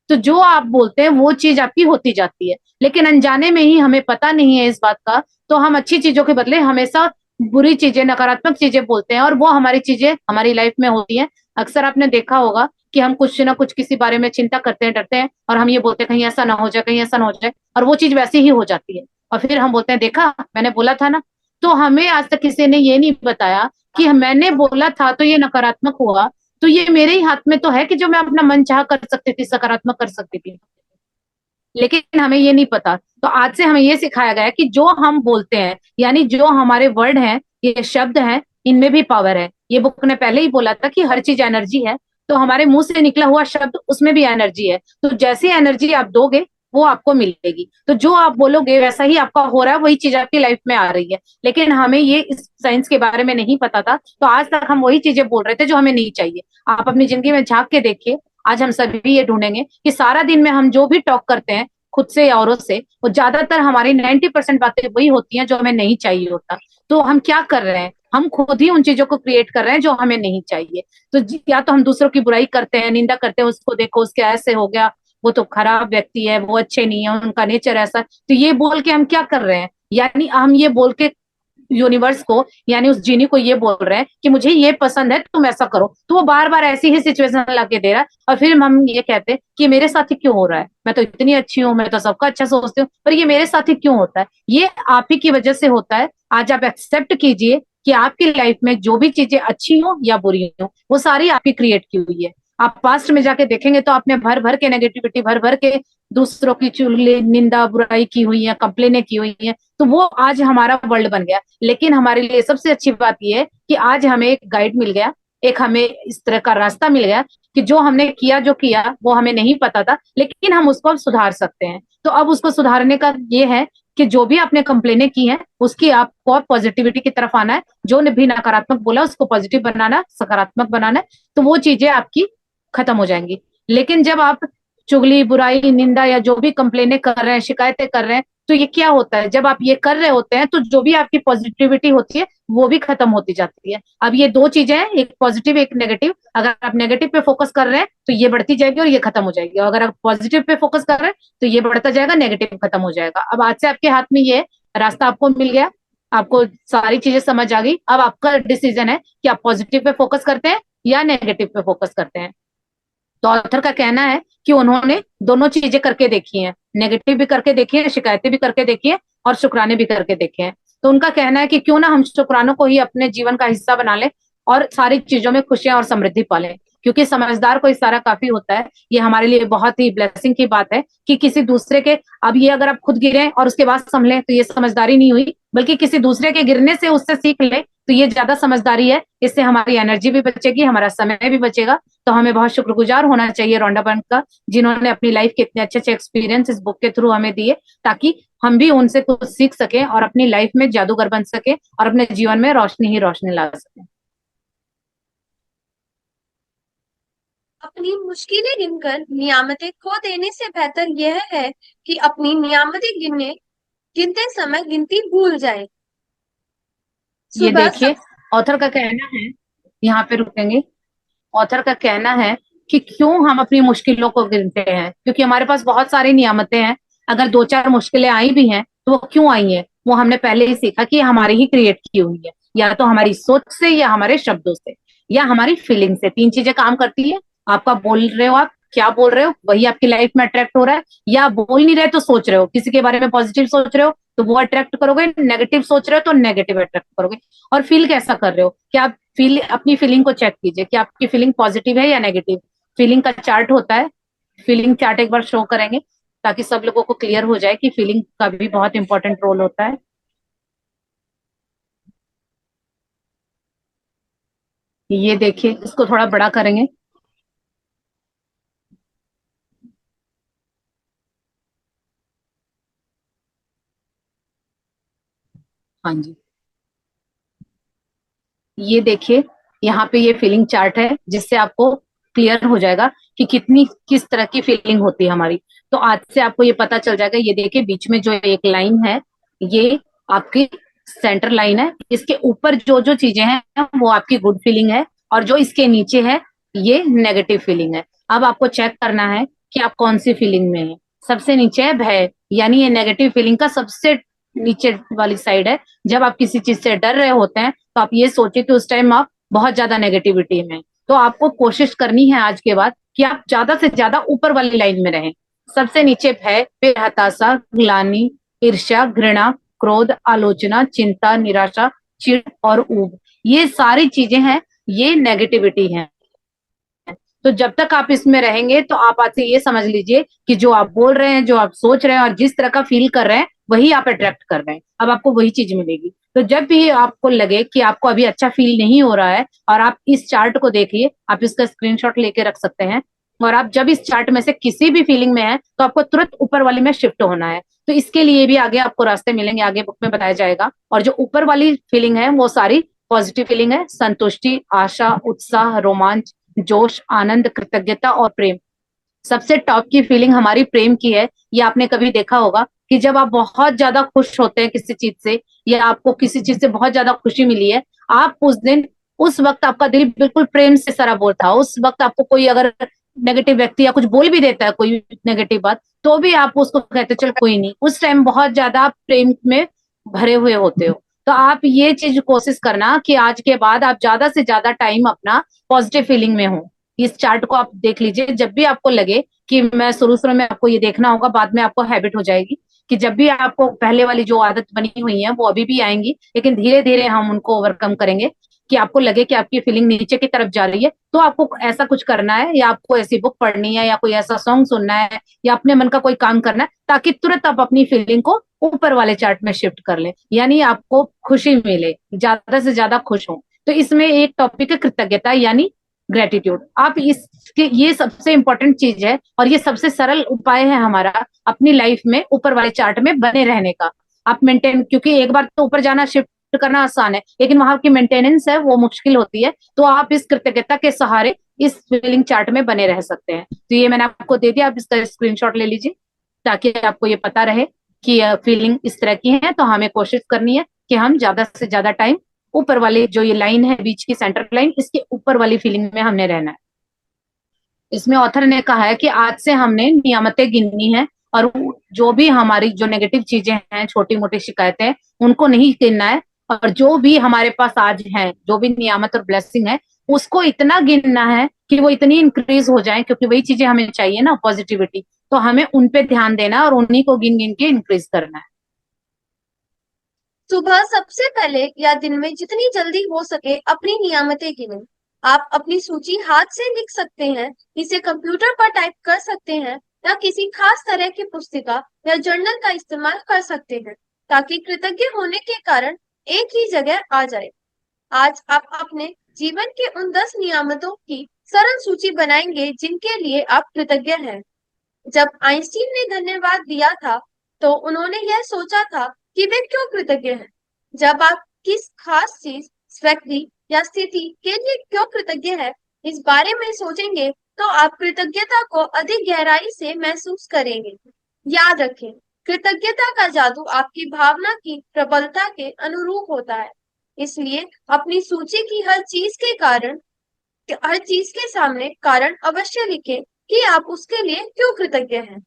तो जो आप बोलते हैं वो चीज आपकी होती जाती है, लेकिन अनजाने में ही हमें पता नहीं है इस बात का, तो हम अच्छी चीजों के बदले हमेशा बुरी चीजें, नकारात्मक चीजें बोलते हैं, और वो हमारी चीजें हमारी लाइफ में होती हैं। अक्सर आपने देखा होगा कि हम कुछ ना कुछ किसी बारे में चिंता करते हैं, डरते हैं, और हम ये बोलते हैं कहीं ऐसा ना हो जाए, कहीं ऐसा ना हो जाए, और वो चीज वैसी ही हो जाती है। और फिर हम बोलते हैं देखा, मैंने बोला था ना। तो हमें आज तक किसी ने ये नहीं बताया कि मैंने बोला था तो ये नकारात्मक हुआ, तो ये मेरे ही हाथ में तो है कि जो मैं अपना मन चाह कर सकती थी, सकारात्मक कर सकती थी, लेकिन हमें ये नहीं पता। तो आज से हमें ये सिखाया गया है कि जो हम बोलते हैं, यानी जो हमारे वर्ड हैं, ये शब्द हैं, इनमें भी पावर है। ये बुक ने पहले ही बोला था कि हर चीज एनर्जी है, तो हमारे मुंह से निकला हुआ शब्द, उसमें भी एनर्जी है। तो जैसी एनर्जी आप दोगे, वो आपको मिलेगी। तो जो आप बोलोगे वैसा ही आपका हो रहा है, वही चीज आपकी लाइफ में आ रही है। लेकिन हमें ये इस साइंस के बारे में नहीं पता था, तो आज तक हम वही चीजें बोल रहे थे जो हमें नहीं चाहिए। आप अपनी जिंदगी में झांक के देखिए, आज हम सभी ये ढूंढेंगे कि सारा दिन में हम जो भी टॉक करते हैं खुद से या औरों से, वो ज्यादातर हमारी 90% बातें वही होती हैं जो हमें नहीं चाहिए होता। तो हम क्या कर रहे हैं? हम खुद ही उन चीजों को क्रिएट कर रहे हैं जो हमें नहीं चाहिए। तो या तो हम दूसरों की बुराई करते हैं, निंदा करते हैं, उसको देखो उसके ऐसे हो गया, वो तो खराब व्यक्ति है, वो अच्छे नहीं है, उनका नेचर ऐसा। तो ये बोल के हम क्या कर रहे हैं? यानी हम ये बोल के यूनिवर्स को, यानी उस जीनी को ये बोल रहे हैं कि मुझे ये पसंद है, तुम ऐसा करो। तो वो बार बार ऐसी ही सिचुएशन लाके दे रहा है, और फिर हम ये कहते हैं कि मेरे साथ ही क्यों हो रहा है, मैं तो इतनी अच्छी हूँ, मैं तो सबका अच्छा सोचती हूँ, पर ये मेरे साथ ही क्यों होता है? ये आप ही की वजह से होता है। आज आप एक्सेप्ट कीजिए कि आपकी लाइफ में जो भी चीजें अच्छी हो या बुरी हो, वो सारी आपकी क्रिएट की हुई है। आप पास्ट में जाके देखेंगे तो आपने भर भर के नेगेटिविटी, भर भर के दूसरों की चुगली, निंदा, बुराई की हुई है, कंप्लेने की हुई है। तो वो आज हमारा वर्ल्ड बन गया। लेकिन हमारे लिए सबसे अच्छी बात यह है कि आज हमें एक गाइड मिल गया, एक हमें इस तरह का रास्ता मिल गया कि जो हमने किया, जो किया वो हमें नहीं पता था, लेकिन हम उसको अब सुधार सकते हैं। तो अब उसको सुधारने का ये है कि जो भी आपने कंप्लेने की है, उसकी आपको पॉजिटिविटी की तरफ आना है। जो भी नकारात्मक बोला उसको पॉजिटिव बनाना, सकारात्मक बनाना है, तो वो चीजें आपकी खत्म हो जाएंगी। लेकिन जब आप चुगली, बुराई, निंदा या जो भी कंप्लेने कर रहे हैं, शिकायतें कर रहे हैं, तो ये क्या होता है? जब आप ये कर रहे होते हैं, तो जो भी आपकी पॉजिटिविटी होती है, वो भी खत्म होती जाती है। अब ये दो चीजें हैं, एक पॉजिटिव, एक नेगेटिव। अगर आप नेगेटिव पे फोकस कर रहे हैं तो ये बढ़ती जाएगी और ये खत्म हो जाएगी, और अगर आप पॉजिटिव पे फोकस कर रहे हैं तो ये बढ़ता जाएगा, नेगेटिव खत्म हो जाएगा। अब आज से आपके हाथ में ये रास्ता आपको मिल गया, आपको सारी चीजें समझ आ गई। अब आपका डिसीजन है कि आप पॉजिटिव पे फोकस करते हैं या नेगेटिव पे फोकस करते हैं। तो ऑथर का कहना है कि उन्होंने दोनों चीजें करके देखी हैं, नेगेटिव भी करके देखी है, शिकायतें भी करके देखी है, और शुक्राने भी करके देखे हैं। तो उनका कहना है कि क्यों ना हम शुक्रानों को ही अपने जीवन का हिस्सा बना लें और सारी चीजों में खुशियां और समृद्धि पालें। क्योंकि समझदार को इशारा काफी होता है। ये हमारे लिए बहुत ही ब्लेसिंग की बात है कि किसी दूसरे के, अब ये अगर आप खुद गिरे और उसके बाद संभले तो ये समझदारी नहीं हुई, बल्कि किसी दूसरे के गिरने से उससे सीख ले तो ये ज्यादा समझदारी है। इससे हमारी एनर्जी भी बचेगी, हमारा समय भी बचेगा। तो हमें बहुत शुक्रगुजार होना चाहिए रोंडा बर्न का, जिन्होंने अपनी लाइफ के इतने अच्छे अच्छे एक्सपीरियंस इस बुक के थ्रू हमें दिए, ताकि हम भी उनसे कुछ सीख सके और अपनी लाइफ में जादूगर बन सके और अपने जीवन में रोशनी ही रोशनी ला सके। अपनी मुश्किलें गिनकर नियामतें खो देने से बेहतर यह है कि अपनी नियामतें गिनते समय गिनती भूल जाए। ये सुबह देखिए, ऑथर का कहना है, यहाँ पे रुकेंगे। ऑथर का कहना है कि क्यों हम अपनी मुश्किलों को गिनते हैं, क्योंकि हमारे पास बहुत सारी नियामतें हैं। अगर दो चार मुश्किलें आई भी हैं तो वो क्यों आई हैं, वो हमने पहले ही सीखा कि हमारी ही क्रिएट की हुई है, या तो हमारी सोच से, या हमारे शब्दों से, या हमारी फीलिंग से। तीन चीजें काम करती है। आपका बोल रहे हो, आप क्या बोल रहे हो वही आपकी लाइफ में अट्रैक्ट हो रहा है, या बोल नहीं रहे तो सोच रहे हो, किसी के बारे में पॉजिटिव सोच रहे हो तो वो अट्रैक्ट करोगे, नेगेटिव सोच रहे हो तो नेगेटिव अट्रैक्ट करोगे। और फील कैसा कर रहे हो, क्या आप फील, अपनी फीलिंग को चेक कीजिए कि आपकी फीलिंग पॉजिटिव है या नेगेटिव। फीलिंग का चार्ट होता है, फीलिंग चार्ट एक बार शो करेंगे ताकि सब लोगों को क्लियर हो जाए कि फीलिंग का भी बहुत इंपॉर्टेंट रोल होता है। ये देखिए, इसको थोड़ा बड़ा करेंगे। हाँ जी, ये देखिए, यहाँ पे ये फीलिंग चार्ट है, जिससे आपको क्लियर हो जाएगा कि कितनी किस तरह की फीलिंग होती है हमारी। तो आज से आपको ये पता चल जाएगा। ये देखिए, बीच में जो एक लाइन है, ये आपकी सेंटर लाइन है। इसके ऊपर जो जो चीजें हैं वो आपकी गुड फीलिंग है, और जो इसके नीचे है ये नेगेटिव फीलिंग है। अब आपको चेक करना है कि आप कौन सी फीलिंग में है। सबसे नीचे है भय, यानी ये नेगेटिव फीलिंग का सबसे नीचे वाली साइड है। जब आप किसी चीज से डर रहे होते हैं तो आप ये सोचिए कि उस टाइम आप बहुत ज्यादा नेगेटिविटी में हैं। तो आपको कोशिश करनी है आज के बाद कि आप ज्यादा से ज्यादा ऊपर वाली लाइन में रहें। सबसे नीचे भय, फिर हताशा, ग्लानि, ईर्ष्या, घृणा, क्रोध, आलोचना, चिंता, निराशा, चिढ़ और ऊब। ये सारी चीजें हैं, ये नेगेटिविटी है। तो जब तक आप इसमें रहेंगे तो आप आज से ये समझ लीजिए कि जो आप बोल रहे हैं, जो आप सोच रहे हैं और जिस तरह का फील कर रहे हैं वही आप अट्रैक्ट कर रहे हैं। अब आपको वही चीज मिलेगी। तो जब भी आपको लगे कि आपको अभी अच्छा फील नहीं हो रहा है, और आप इस चार्ट को देखिए, आप इसका स्क्रीनशॉट लेके रख सकते हैं। और आप जब इस चार्ट में से किसी भी फीलिंग में है तो आपको तुरंत ऊपर वाले में शिफ्ट होना है। तो इसके लिए भी आगे आपको रास्ते मिलेंगे, आगे बुक में बताया जाएगा। और जो ऊपर वाली फीलिंग है वो सारी पॉजिटिव फीलिंग है। संतुष्टि, आशा, उत्साह, रोमांच, जोश, आनंद, कृतज्ञता और प्रेम। सबसे टॉप की फीलिंग हमारी प्रेम की है। ये आपने कभी देखा होगा कि जब आप बहुत ज्यादा खुश होते हैं किसी चीज से, या आपको किसी चीज से बहुत ज्यादा खुशी मिली है, आप उस दिन, उस वक्त आपका दिल बिल्कुल प्रेम से सराबोर था। उस वक्त आपको कोई अगर नेगेटिव व्यक्ति या कुछ बोल भी देता है, कोई नेगेटिव बात, तो भी आप उसको कहते चल कोई नहीं। उस टाइम बहुत ज्यादा आप प्रेम में भरे हुए होते हो। तो आप ये चीज कोशिश करना कि आज के बाद आप ज्यादा से ज्यादा टाइम अपना पॉजिटिव फीलिंग में हो। इस चार्ट को आप देख लीजिए। जब भी आपको लगे कि मैं, शुरू शुरू में आपको ये देखना होगा, बाद में आपको हैबिट हो जाएगी कि जब भी आपको पहले वाली जो आदत बनी हुई है वो अभी भी आएंगी, लेकिन धीरे धीरे हम उनको ओवरकम करेंगे। कि आपको लगे कि आपकी फीलिंग नीचे की तरफ जा रही है, तो आपको ऐसा कुछ करना है, या आपको ऐसी बुक पढ़नी है, या कोई ऐसा सॉन्ग सुनना है, या अपने मन का कोई काम करना है, ताकि तुरंत आप अपनी फीलिंग को ऊपर वाले चार्ट में शिफ्ट कर ले, यानी आपको खुशी मिले, ज्यादा से ज्यादा खुश हो। तो इसमें एक टॉपिक है कृतज्ञता, यानी ग्रेटिट्यूड। आप इसके, ये सबसे इंपॉर्टेंट चीज है, और ये सबसे सरल उपाय है हमारा अपनी लाइफ में ऊपर वाले चार्ट में बने रहने का। आप मेंटेन, क्योंकि एक बार तो ऊपर जाना, शिफ्ट करना आसान है, लेकिन वहां की मेंटेनेंस है वो मुश्किल होती है। तो आप इस कृतज्ञता के सहारे इस फीलिंग चार्ट में बने रह सकते हैं। तो ये मैंने आपको दे दिया, आप इसका स्क्रीनशॉट ले लीजिए ताकि आपको ये पता रहे कि फीलिंग इस तरह की है। तो हमें कोशिश करनी है कि हम ज्यादा से ज्यादा टाइम ऊपर वाले, जो ये लाइन है बीच की सेंटर लाइन, इसके ऊपर वाली फीलिंग में हमने रहना है। इसमें ऑथर ने कहा है कि आज से हमने नियामतें गिननी है, और जो भी हमारी जो नेगेटिव चीजें हैं, छोटी मोटी शिकायतें, उनको नहीं गिनना है। और जो भी हमारे पास आज है, जो भी नियामत और ब्लेसिंग है, उसको इतना गिनना है कि वो इतनी इंक्रीज हो जाए, क्योंकि वही चीजें हमें चाहिए ना, पॉजिटिविटी। तो हमें उन पे ध्यान देना है और उन्हीं को गिन गिन के इंक्रीज करना है। सुबह सबसे पहले या दिन में जितनी जल्दी हो सके अपनी नियामतें गिनें। आप अपनी सूची हाथ से लिख सकते हैं, इसे कंप्यूटर पर टाइप कर सकते हैं, या किसी खास तरह की पुस्तिका या जर्नल का इस्तेमाल कर सकते हैं, ताकि कृतज्ञ होने के कारण एक ही जगह आ जाए। आज आप अपने जीवन के उन 10 नियामतों की सरल सूची बनाएंगे जिनके लिए आप कृतज्ञ हैं। जब आइंस्टीन ने धन्यवाद दिया था, तो उन्होंने यह सोचा था कि वे क्यों कृतज्ञ हैं। जब आप किस खास चीज, व्यक्ति या स्थिति के लिए क्यों कृतज्ञ हैं, इस बारे में सोचेंगे, तो आप कृतज्ञता को अधिक गहराई से महसूस करेंगे। याद रखें, कृतज्ञता का जादू आपकी भावना की प्रबलता के अनुरूप होता है। इसलिए अपनी सूची की हर चीज के कारण कि हर चीज के सामने कारण अवश्य लिखें कि आप उसके लिए क्यों कृतज्ञ हैं।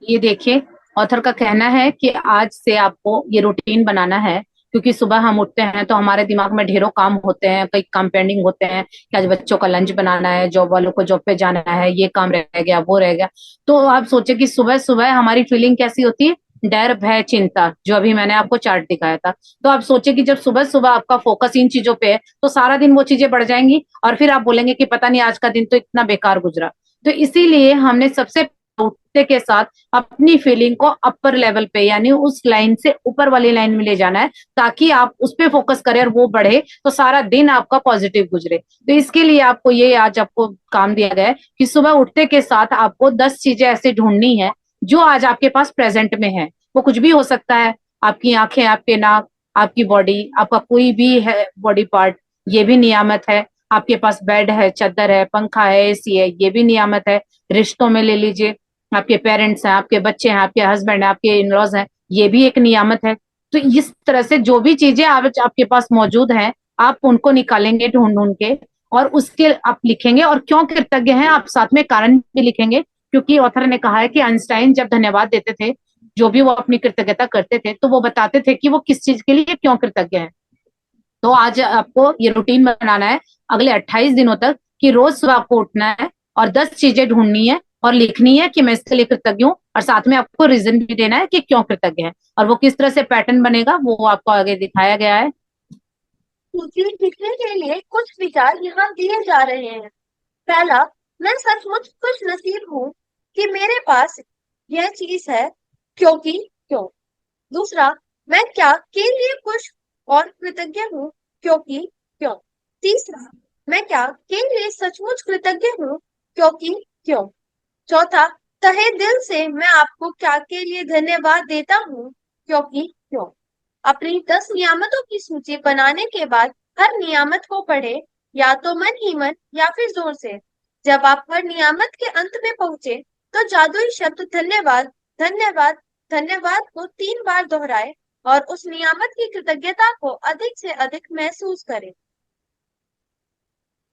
ये देखिए, ऑथर का कहना है कि आज से आपको ये रूटीन बनाना है, क्योंकि सुबह हम उठते हैं तो हमारे दिमाग में ढेरों काम होते हैं, कई काम पेंडिंग होते हैं कि आज बच्चों का लंच बनाना है, जॉब वालों को जॉब पे जाना है, ये काम रह गया, वो रह गया। तो आप सोचे कि सुबह सुबह हमारी फीलिंग कैसी होती है? डर, भय, चिंता, जो अभी मैंने आपको चार्ट दिखाया था। तो आप सोचे कि जब सुबह सुबह आपका फोकस इन चीजों पे है तो सारा दिन वो चीजें बढ़ जाएंगी और फिर आप बोलेंगे कि पता नहीं आज का दिन तो इतना बेकार गुजरा। तो इसीलिए हमने सबसे उठते के साथ अपनी फीलिंग को अपर लेवल पे, यानी उस लाइन से ऊपर वाली लाइन में ले जाना है, ताकि आप उस पे फोकस करें और वो बढ़े तो सारा दिन आपका पॉजिटिव गुजरे। तो इसके लिए आपको ये आज आपको काम दिया गया है कि सुबह उठते के साथ आपको 10 चीजें ऐसी ढूंढनी है जो आज आपके पास प्रेजेंट में है। वो कुछ भी हो सकता है, आपकी आंखें, आपके नाक, आपकी बॉडी, आपका कोई भी है बॉडी पार्ट, ये भी नियामत है। आपके पास बेड है, चादर है, पंखा है, एसी है, ये भी नियामत है। रिश्तों में ले लीजिए, आपके पेरेंट्स हैं, आपके बच्चे हैं, आपके हस्बैंड है, आपके इनलॉज हैं, ये भी एक नियामत है। तो इस तरह से जो भी चीजें आपके पास मौजूद हैं, आप उनको निकालेंगे ढूंढ ढूंढ के, और उसके आप लिखेंगे, और क्यों कृतज्ञ हैं आप साथ में कारण भी लिखेंगे। क्योंकि ऑथर ने कहा है कि आइंस्टाइन जब धन्यवाद देते थे, जो भी वो अपनी कृतज्ञता करते थे, तो वो बताते थे कि वो किस चीज के लिए क्यों कृतज्ञ हैं। तो आज आपको ये रूटीन बनाना है अगले 28 दिनों तक, कि रोज सुबह आपको उठना है और 10 चीजें ढूंढनी है और लिखनी है कि मैं इसके लिए कृतज्ञ हूँ, और साथ में आपको रीजन भी देना है कि क्यों कृतज्ञ है। और वो किस तरह से पैटर्न बनेगा वो आपको आगे दिखाया गया है। सूची लिखने के लिए कुछ विचार यहाँ दिए जा रहे हैं। पहला, मैं सचमुच खुश नसीब हूँ कि मेरे पास यह चीज है, क्योंकि क्यों। दूसरा, मैं क्या के लिए खुश और कृतज्ञ हूँ, क्योंकि क्यों। तीसरा, मैं क्या के लिए सचमुच कृतज्ञ हूँ, क्योंकि क्यों। चौथा, तहे दिल से मैं आपको क्या के लिए धन्यवाद देता हूँ, क्योंकि क्यों। अपनी 10 नियामतों की सूची बनाने के बाद हर नियामत को पढ़े, या तो मन ही मन या फिर जोर से। जब आप हर नियामत के अंत में पहुंचे तो जादुई शब्द धन्यवाद, धन्यवाद, धन्यवाद को 3 बार दोहराए और उस नियामत की कृतज्ञता को अधिक से अधिक महसूस करें।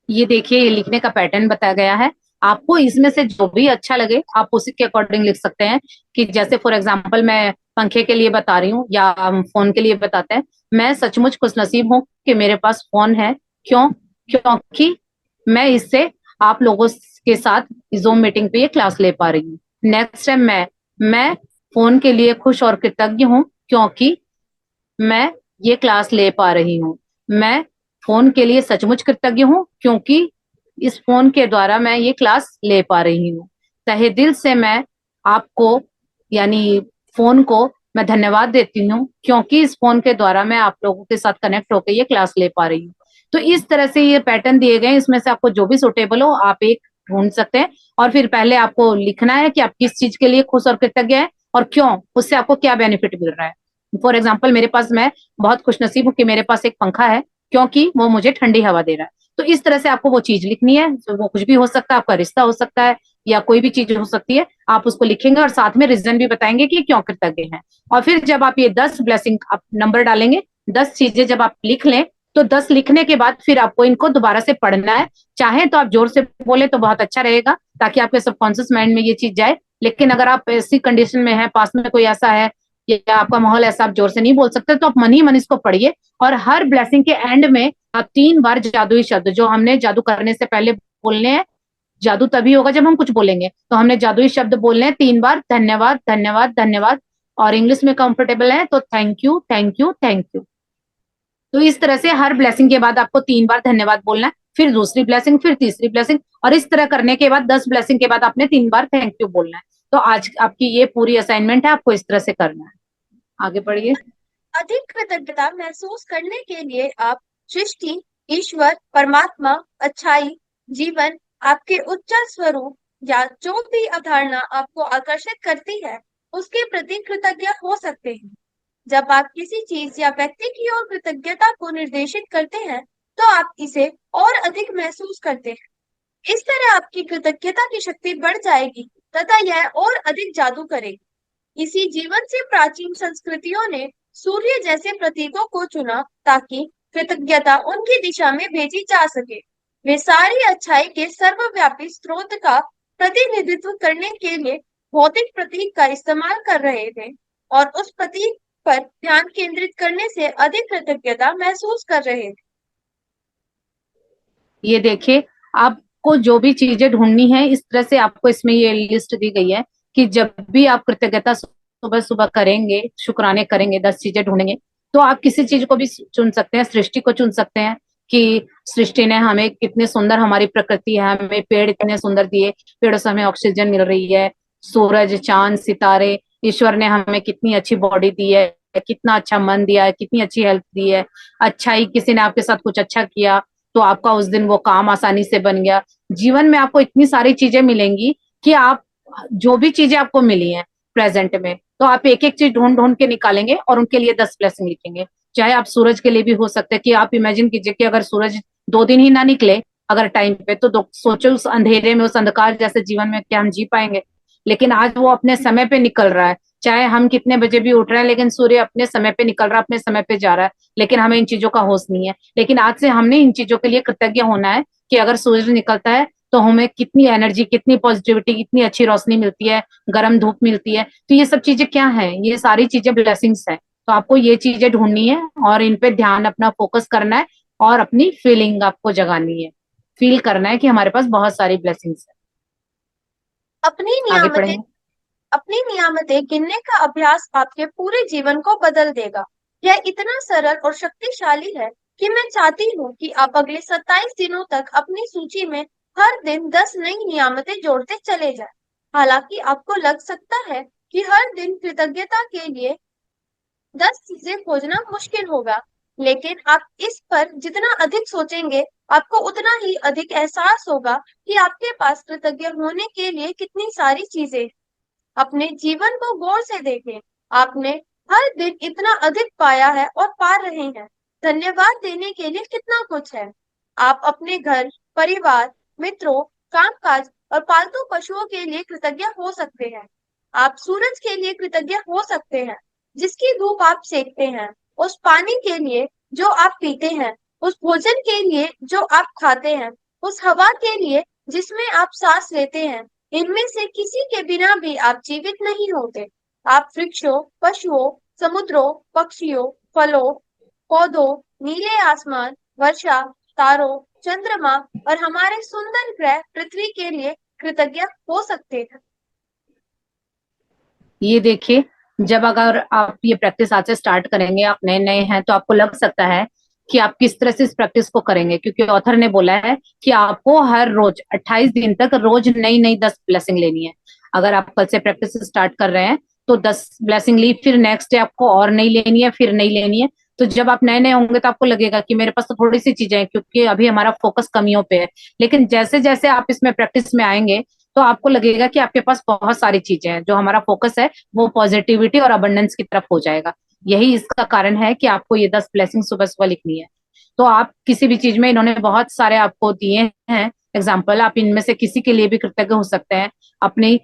ये देखिए, ये लिखने का पैटर्न बताया गया है। आपको इसमें से जो भी अच्छा लगे आप उसी के अकॉर्डिंग लिख सकते हैं। कि जैसे फॉर एग्जाम्पल मैं पंखे के लिए बता रही हूँ, या हम फोन के लिए बताते हैं। मैं सचमुच खुशनसीब हूँ कि मेरे पास फोन है। क्यों? क्योंकि मैं इससे आप लोगों के साथ जूम मीटिंग पे ये क्लास ले पा रही हूँ। नेक्स्ट टाइम मैं फोन के लिए खुश और कृतज्ञ हूँ, क्योंकि मैं ये क्लास ले पा रही हूँ। मैं फोन के लिए सचमुच कृतज्ञ हूँ, क्योंकि इस फोन के द्वारा मैं ये क्लास ले पा रही हूँ। तहे दिल से मैं आपको, यानी फोन को मैं धन्यवाद देती हूँ, क्योंकि इस फोन के द्वारा मैं आप लोगों के साथ कनेक्ट होकर ये क्लास ले पा रही हूँ। तो इस तरह से ये पैटर्न दिए गए हैं, इसमें से आपको जो भी सुटेबल हो आप एक ढूंढ सकते हैं। और फिर पहले आपको लिखना है कि आप किस चीज के लिए खुश और कृतज्ञ हैं और क्यों, उससे आपको क्या बेनिफिट मिल रहा है। फॉर एग्जाम्पल मेरे पास, मैं बहुत खुशनसीब हूँ कि मेरे पास एक पंखा है, क्योंकि वो मुझे ठंडी हवा दे रहा है। तो इस तरह से आपको वो चीज लिखनी है। तो वो कुछ भी हो सकता है, आपका रिश्ता हो सकता है या कोई भी चीज हो सकती है। आप उसको लिखेंगे और साथ में रीजन भी बताएंगे कि क्यों कृतज्ञ हैं। और फिर जब आप ये 10 ब्लेसिंग आप नंबर डालेंगे, 10 चीजें जब आप लिख लें, तो 10 लिखने के बाद फिर आपको इनको दोबारा से पढ़ना है। चाहे तो आप जोर से बोले तो बहुत अच्छा रहेगा, ताकि आपके सबकॉन्शियस माइंड में ये चीज जाए। लेकिन अगर आप ऐसी कंडीशन में है, पास में कोई ऐसा है या आपका माहौल ऐसा, आप जोर से नहीं बोल सकते, तो आप मन ही मन इसको पढ़िए। और हर ब्लेसिंग के एंड में आप 3 बार जादुई शब्द, जो हमने जादू करने से पहले बोलने हैं, जादू तभी होगा जब हम कुछ बोलेंगे, तो हमने जादुई शब्द बोलने हैं 3 बार, धन्यवाद, धन्यवाद, धन्यवाद। और इंग्लिश में कंफर्टेबल है तो thank you, thank you, thank you. तो इस तरह से हर ब्लेसिंग के बाद आपको 3 बार धन्यवाद बोलना है, फिर दूसरी ब्लेसिंग, फिर तीसरी ब्लेसिंग, और इस तरह करने के बाद 10 ब्लेसिंग के बाद आपने 3 बार थैंक यू बोलना है। तो आज आपकी ये पूरी असाइनमेंट है, आपको इस तरह से करना है। आगे बढ़िए। अधिक कृतज्ञता महसूस करने के लिए आप सृष्टि, ईश्वर, परमात्मा, अच्छाई, जीवन, आपके उच्च स्वरूप या जो भी अवधारणा आपको आकर्षित करती है उसके प्रति कृतज्ञ हो सकते हैं। जब आप किसी चीज या व्यक्ति की ओर कृतज्ञता को निर्देशित करते हैं तो आप इसे और अधिक महसूस करते हैं। इस तरह आपकी कृतज्ञता की शक्ति बढ़ जाएगी तथा यह और अधिक जादू करेगी। इसी जीवन से प्राचीन संस्कृतियों ने सूर्य जैसे प्रतीकों को चुना ताकि कृतज्ञता उनकी दिशा में भेजी जा सके। वे सारी अच्छाई के सर्वव्यापी स्रोत का प्रतिनिधित्व करने के लिए भौतिक प्रतीक का इस्तेमाल कर रहे थे और उस प्रतीक पर ध्यान केंद्रित करने से अधिक कृतज्ञता महसूस कर रहे थे। ये देखिए, आपको जो भी चीजें ढूंढनी है, इस तरह से आपको इसमें ये लिस्ट दी गई है कि जब भी आप कृतज्ञता सुबह सुबह करेंगे, शुक्राने करेंगे, 10 चीजें ढूंढेंगे, तो आप किसी चीज को भी चुन सकते हैं। सृष्टि को चुन सकते हैं कि सृष्टि ने हमें कितने सुंदर, हमारी प्रकृति है, हमें पेड़ इतने सुंदर दिए, पेड़ों से हमें ऑक्सीजन मिल रही है, सूरज, चांद, सितारे, ईश्वर ने हमें कितनी अच्छी बॉडी दी है, कितना अच्छा मन दिया है, कितनी अच्छी हेल्थ दी है। अच्छाई, किसी ने आपके साथ कुछ अच्छा किया तो आपका उस दिन वो काम आसानी से बन गया। जीवन में आपको इतनी सारी चीजें मिलेंगी कि आप जो भी चीजें आपको मिली हैं प्रेजेंट में, तो आप एक एक चीज ढूंढ ढूंढ के निकालेंगे और उनके लिए 10 ब्लेसिंग लिखेंगे। चाहे आप सूरज के लिए भी हो सकते हैं कि आप इमेजिन कीजिए कि अगर सूरज 2 दिन ही ना निकले अगर टाइम पे, तो सोचो उस अंधेरे में, उस अंधकार जैसे जीवन में क्या हम जी पाएंगे। लेकिन आज वो अपने समय पे निकल रहा है। चाहे हम कितने बजे भी उठ रहे हैं, लेकिन सूर्य अपने समय पे निकल रहा है, अपने समय पे जा रहा है, लेकिन हमें इन चीजों का होश नहीं है। लेकिन आज से हमने इन चीजों के लिए कृतज्ञ होना है कि अगर सूरज निकलता है तो हमें कितनी एनर्जी, कितनी पॉजिटिविटी, कितनी अच्छी रोशनी मिलती है, गर्म धूप मिलती है। तो ये सब चीजें क्या है? ये सारी चीजें ब्लेसिंग्स हैं। तो आपको ये चीजें ढूंढनी है और इन पे ध्यान अपना फोकस करना है और अपनी फीलिंग आपको जगानी है, फील करना है कि हमारे पास बहुत सारी ब्लेसिंग्स है। अपनी आगे नियामतें पढ़ेंगे। अपनी नियामतें गिनने का अभ्यास आपके पूरे जीवन को बदल देगा। यह इतना सरल और शक्तिशाली है कि मैं चाहती हूँ कि आप अगले 27 दिनों तक अपनी सूची में हर दिन 10 नई नियामतें जोड़ते चले जाएं। हालांकि आपको लग सकता है कि हर दिन कृतज्ञता के लिए 10 चीजें खोजना मुश्किल होगा, लेकिन आप इस पर जितना अधिक सोचेंगे, आपको उतना ही अधिक एहसास होगा कि आपके पास कृतज्ञ होने के लिए कितनी सारी चीजें हैं। अपने जीवन को गौर से देखें। आपने हर दिन इतना अधिक पाया है और पा रहे हैं। धन्यवाद देने के लिए कितना कुछ है। आप अपने घर, परिवार, मित्रों, कामकाज और पालतू पशुओं के लिए कृतज्ञ हो सकते हैं। आप सूरज के लिए कृतज्ञ हो सकते हैं, जिसकी धूप आप सेकते हैं, उस पानी के लिए जो आप पीते हैं, उस भोजन के लिए जो आप खाते हैं, उस हवा के लिए जिसमें आप सांस लेते हैं। इनमें से किसी के बिना भी आप जीवित नहीं होते। आप वृक्षों, पशुओं, समुद्रों, पक्षियों, फलों, पौधों, नीले आसमान, वर्षा, तारों, चंद्रमा और हमारे सुंदर ग्रह पृथ्वी के लिए कृतज्ञ हो सकते हैं। ये देखिए, जब अगर आप ये प्रैक्टिस आज से स्टार्ट करेंगे, आप नए नए हैं, तो आपको लग सकता है कि आप किस तरह से इस प्रैक्टिस को करेंगे, क्योंकि ऑथर ने बोला है कि आपको हर रोज 28 दिन तक रोज नई नई 10 ब्लेसिंग लेनी है। अगर आप कल से प्रैक्टिस स्टार्ट कर रहे हैं तो 10 ब्लेसिंग ली, फिर नेक्स्ट डे आपको और नई लेनी है, फिर नई लेनी है। तो जब आप नए नए होंगे तो आपको लगेगा कि मेरे पास तो थोड़ी सी चीजें हैं, क्योंकि अभी हमारा फोकस कमियों पे है। लेकिन जैसे जैसे आप इसमें प्रैक्टिस में आएंगे तो आपको लगेगा कि आपके पास बहुत सारी चीजें हैं, जो हमारा फोकस है वो पॉजिटिविटी और अबंडेंस की तरफ हो जाएगा। यही इसका कारण है कि आपको ये 10 ब्लेसिंग सुबह सुबह लिखनी है। तो आप किसी भी चीज में, इन्होंने बहुत सारे आपको दिए हैं एग्जाम्पल, आप इनमें से किसी के लिए भी कृतज्ञ हो सकते हैं। अपनी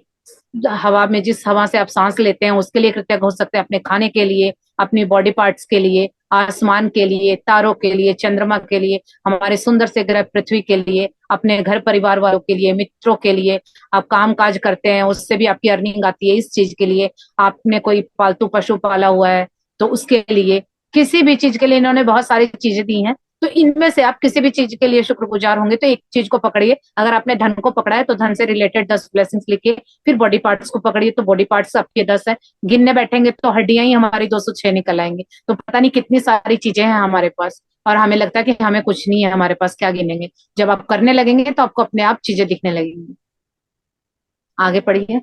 हवा में, जिस हवा से आप सांस लेते हैं, उसके लिए कृतज्ञ हो सकते हैं। अपने खाने के लिए, अपनी बॉडी पार्ट्स के लिए, आसमान के लिए, तारों के लिए, चंद्रमा के लिए, हमारे सुंदर से ग्रह पृथ्वी के लिए, अपने घर परिवार वालों के लिए, मित्रों के लिए। आप काम काज करते हैं, उससे भी आपकी अर्निंग आती है, इस चीज के लिए। आपने कोई पालतू पशु पाला हुआ है तो उसके लिए, किसी भी चीज के लिए इन्होंने बहुत सारी चीजें दी हैं। तो इनमें से आप किसी भी चीज के लिए शुक्रगुजार होंगे तो एक चीज को पकड़िए। अगर आपने धन को पकड़ा है तो धन से रिलेटेड 10 ब्लेसिंग्स लिखिए। फिर बॉडी पार्ट्स को पकड़िए तो बॉडी पार्ट्स आपके 10 है। गिनने बैठेंगे तो हड्डियां ही हमारी 206 निकल आएंगी। तो पता नहीं कितनी सारी चीजें हैं हमारे पास, और हमें लगता है कि हमें कुछ नहीं है हमारे पास, क्या गिनेंगे। जब आप करने लगेंगे तो आपको अपने आप चीजें दिखने लगेंगी। आगे पढ़िए।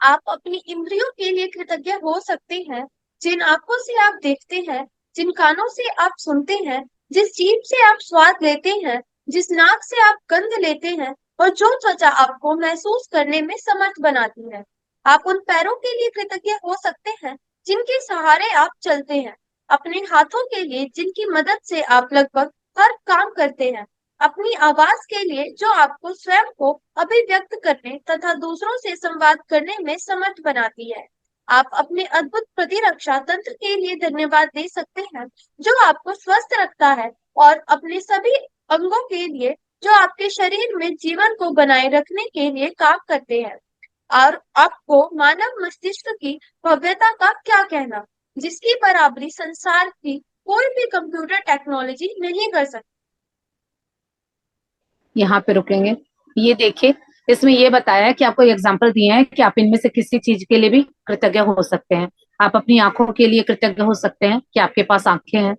आप अपनी इंद्रियों के लिए कृतज्ञ हो सकते हैं, जिन आंखों से आप देखते हैं, जिन कानों से आप सुनते हैं, जिस जीभ से आप स्वाद लेते हैं, जिस नाक से आप गंध लेते हैं और जो त्वचा आपको महसूस करने में समर्थ बनाती है। आप उन पैरों के लिए कृतज्ञ हो सकते हैं, जिनके सहारे आप चलते हैं, अपने हाथों के लिए जिनकी मदद से आप लगभग हर काम करते हैं, अपनी आवाज के लिए जो आपको स्वयं को अभिव्यक्त करने तथा दूसरों से संवाद करने में समर्थ बनाती है। आप अपने अद्भुत प्रतिरक्षा तंत्र के लिए धन्यवाद दे सकते हैं, जो आपको स्वस्थ रखता है, और अपने सभी अंगों के लिए जो आपके शरीर में जीवन को बनाए रखने के लिए काम करते हैं। और आपको मानव मस्तिष्क की भव्यता का क्या कहना, जिसकी बराबरी संसार की कोई भी कंप्यूटर टेक्नोलॉजी नहीं कर सकती। यहाँ पे रुकेंगे। ये देखिए, इसमें ये बताया है कि आपको एग्जाम्पल दिए हैं कि आप इनमें से किसी चीज के लिए भी कृतज्ञ हो सकते हैं। आप अपनी आंखों के लिए कृतज्ञ हो सकते हैं कि आपके पास आंखें हैं,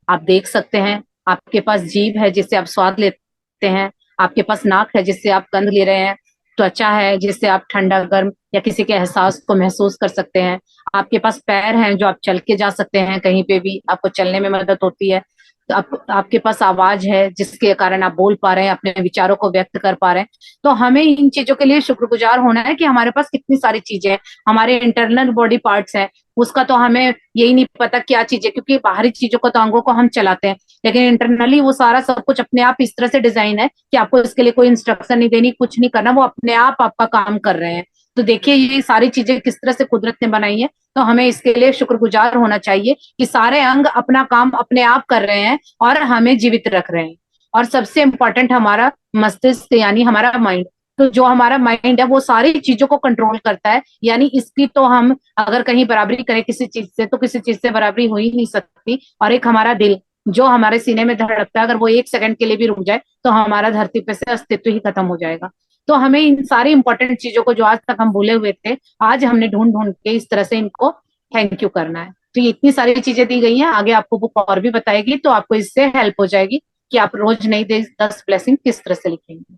आप देख सकते हैं। आपके पास जीभ है जिससे आप स्वाद लेते हैं। आपके पास नाक है जिससे आप गंध ले रहे हैं। त्वचा है जिससे आप ठंडा गर्म या किसी के एहसास को महसूस कर सकते हैं। आपके पास पैर हैं जो आप चल के जा सकते हैं, कहीं पे भी आपको चलने में मदद होती है। तो आपके पास आवाज है जिसके कारण आप बोल पा रहे हैं, अपने विचारों को व्यक्त कर पा रहे हैं। तो हमें इन चीजों के लिए शुक्रगुजार होना है कि हमारे पास कितनी सारी चीजें हैं। हमारे इंटरनल बॉडी पार्ट्स हैं, उसका तो हमें यही नहीं पता क्या चीज है, क्योंकि बाहरी चीजों को तो अंगों को हम चलाते हैं, लेकिन इंटरनली वो सारा सब कुछ अपने आप इस तरह से डिजाइन है कि आपको इसके लिए कोई इंस्ट्रक्शन नहीं देनी, कुछ नहीं करना, वो अपने आप आपका काम कर रहे हैं। तो देखिए ये सारी चीजें किस तरह से कुदरत ने बनाई है। तो हमें इसके लिए शुक्रगुजार होना चाहिए कि सारे अंग अपना काम अपने आप कर रहे हैं और हमें जीवित रख रहे हैं। और सबसे इम्पोर्टेंट हमारा मस्तिष्क यानी हमारा माइंड। तो जो हमारा माइंड है वो सारी चीजों को कंट्रोल करता है, यानी इसकी तो हम अगर कहीं बराबरी करें किसी चीज से तो किसी चीज से बराबरी हो ही नहीं सकती। और एक हमारा दिल जो हमारे सीने में धड़कता है, अगर वो एक सेकंड के लिए भी रुक जाए तो हमारा धरती पे से अस्तित्व ही खत्म हो जाएगा। तो हमें इन सारी इंपॉर्टेंट चीजों को जो आज तक हम भूले हुए थे, आज हमने ढूंढ ढूंढ के इस तरह से इनको थैंक यू करना है। तो ये इतनी सारी चीजें दी गई हैं, आगे आपको बुक और भी बताएगी, तो आपको इससे हेल्प हो जाएगी कि आप रोज नई 10 ब्लेसिंग किस तरह से लिखेंगे।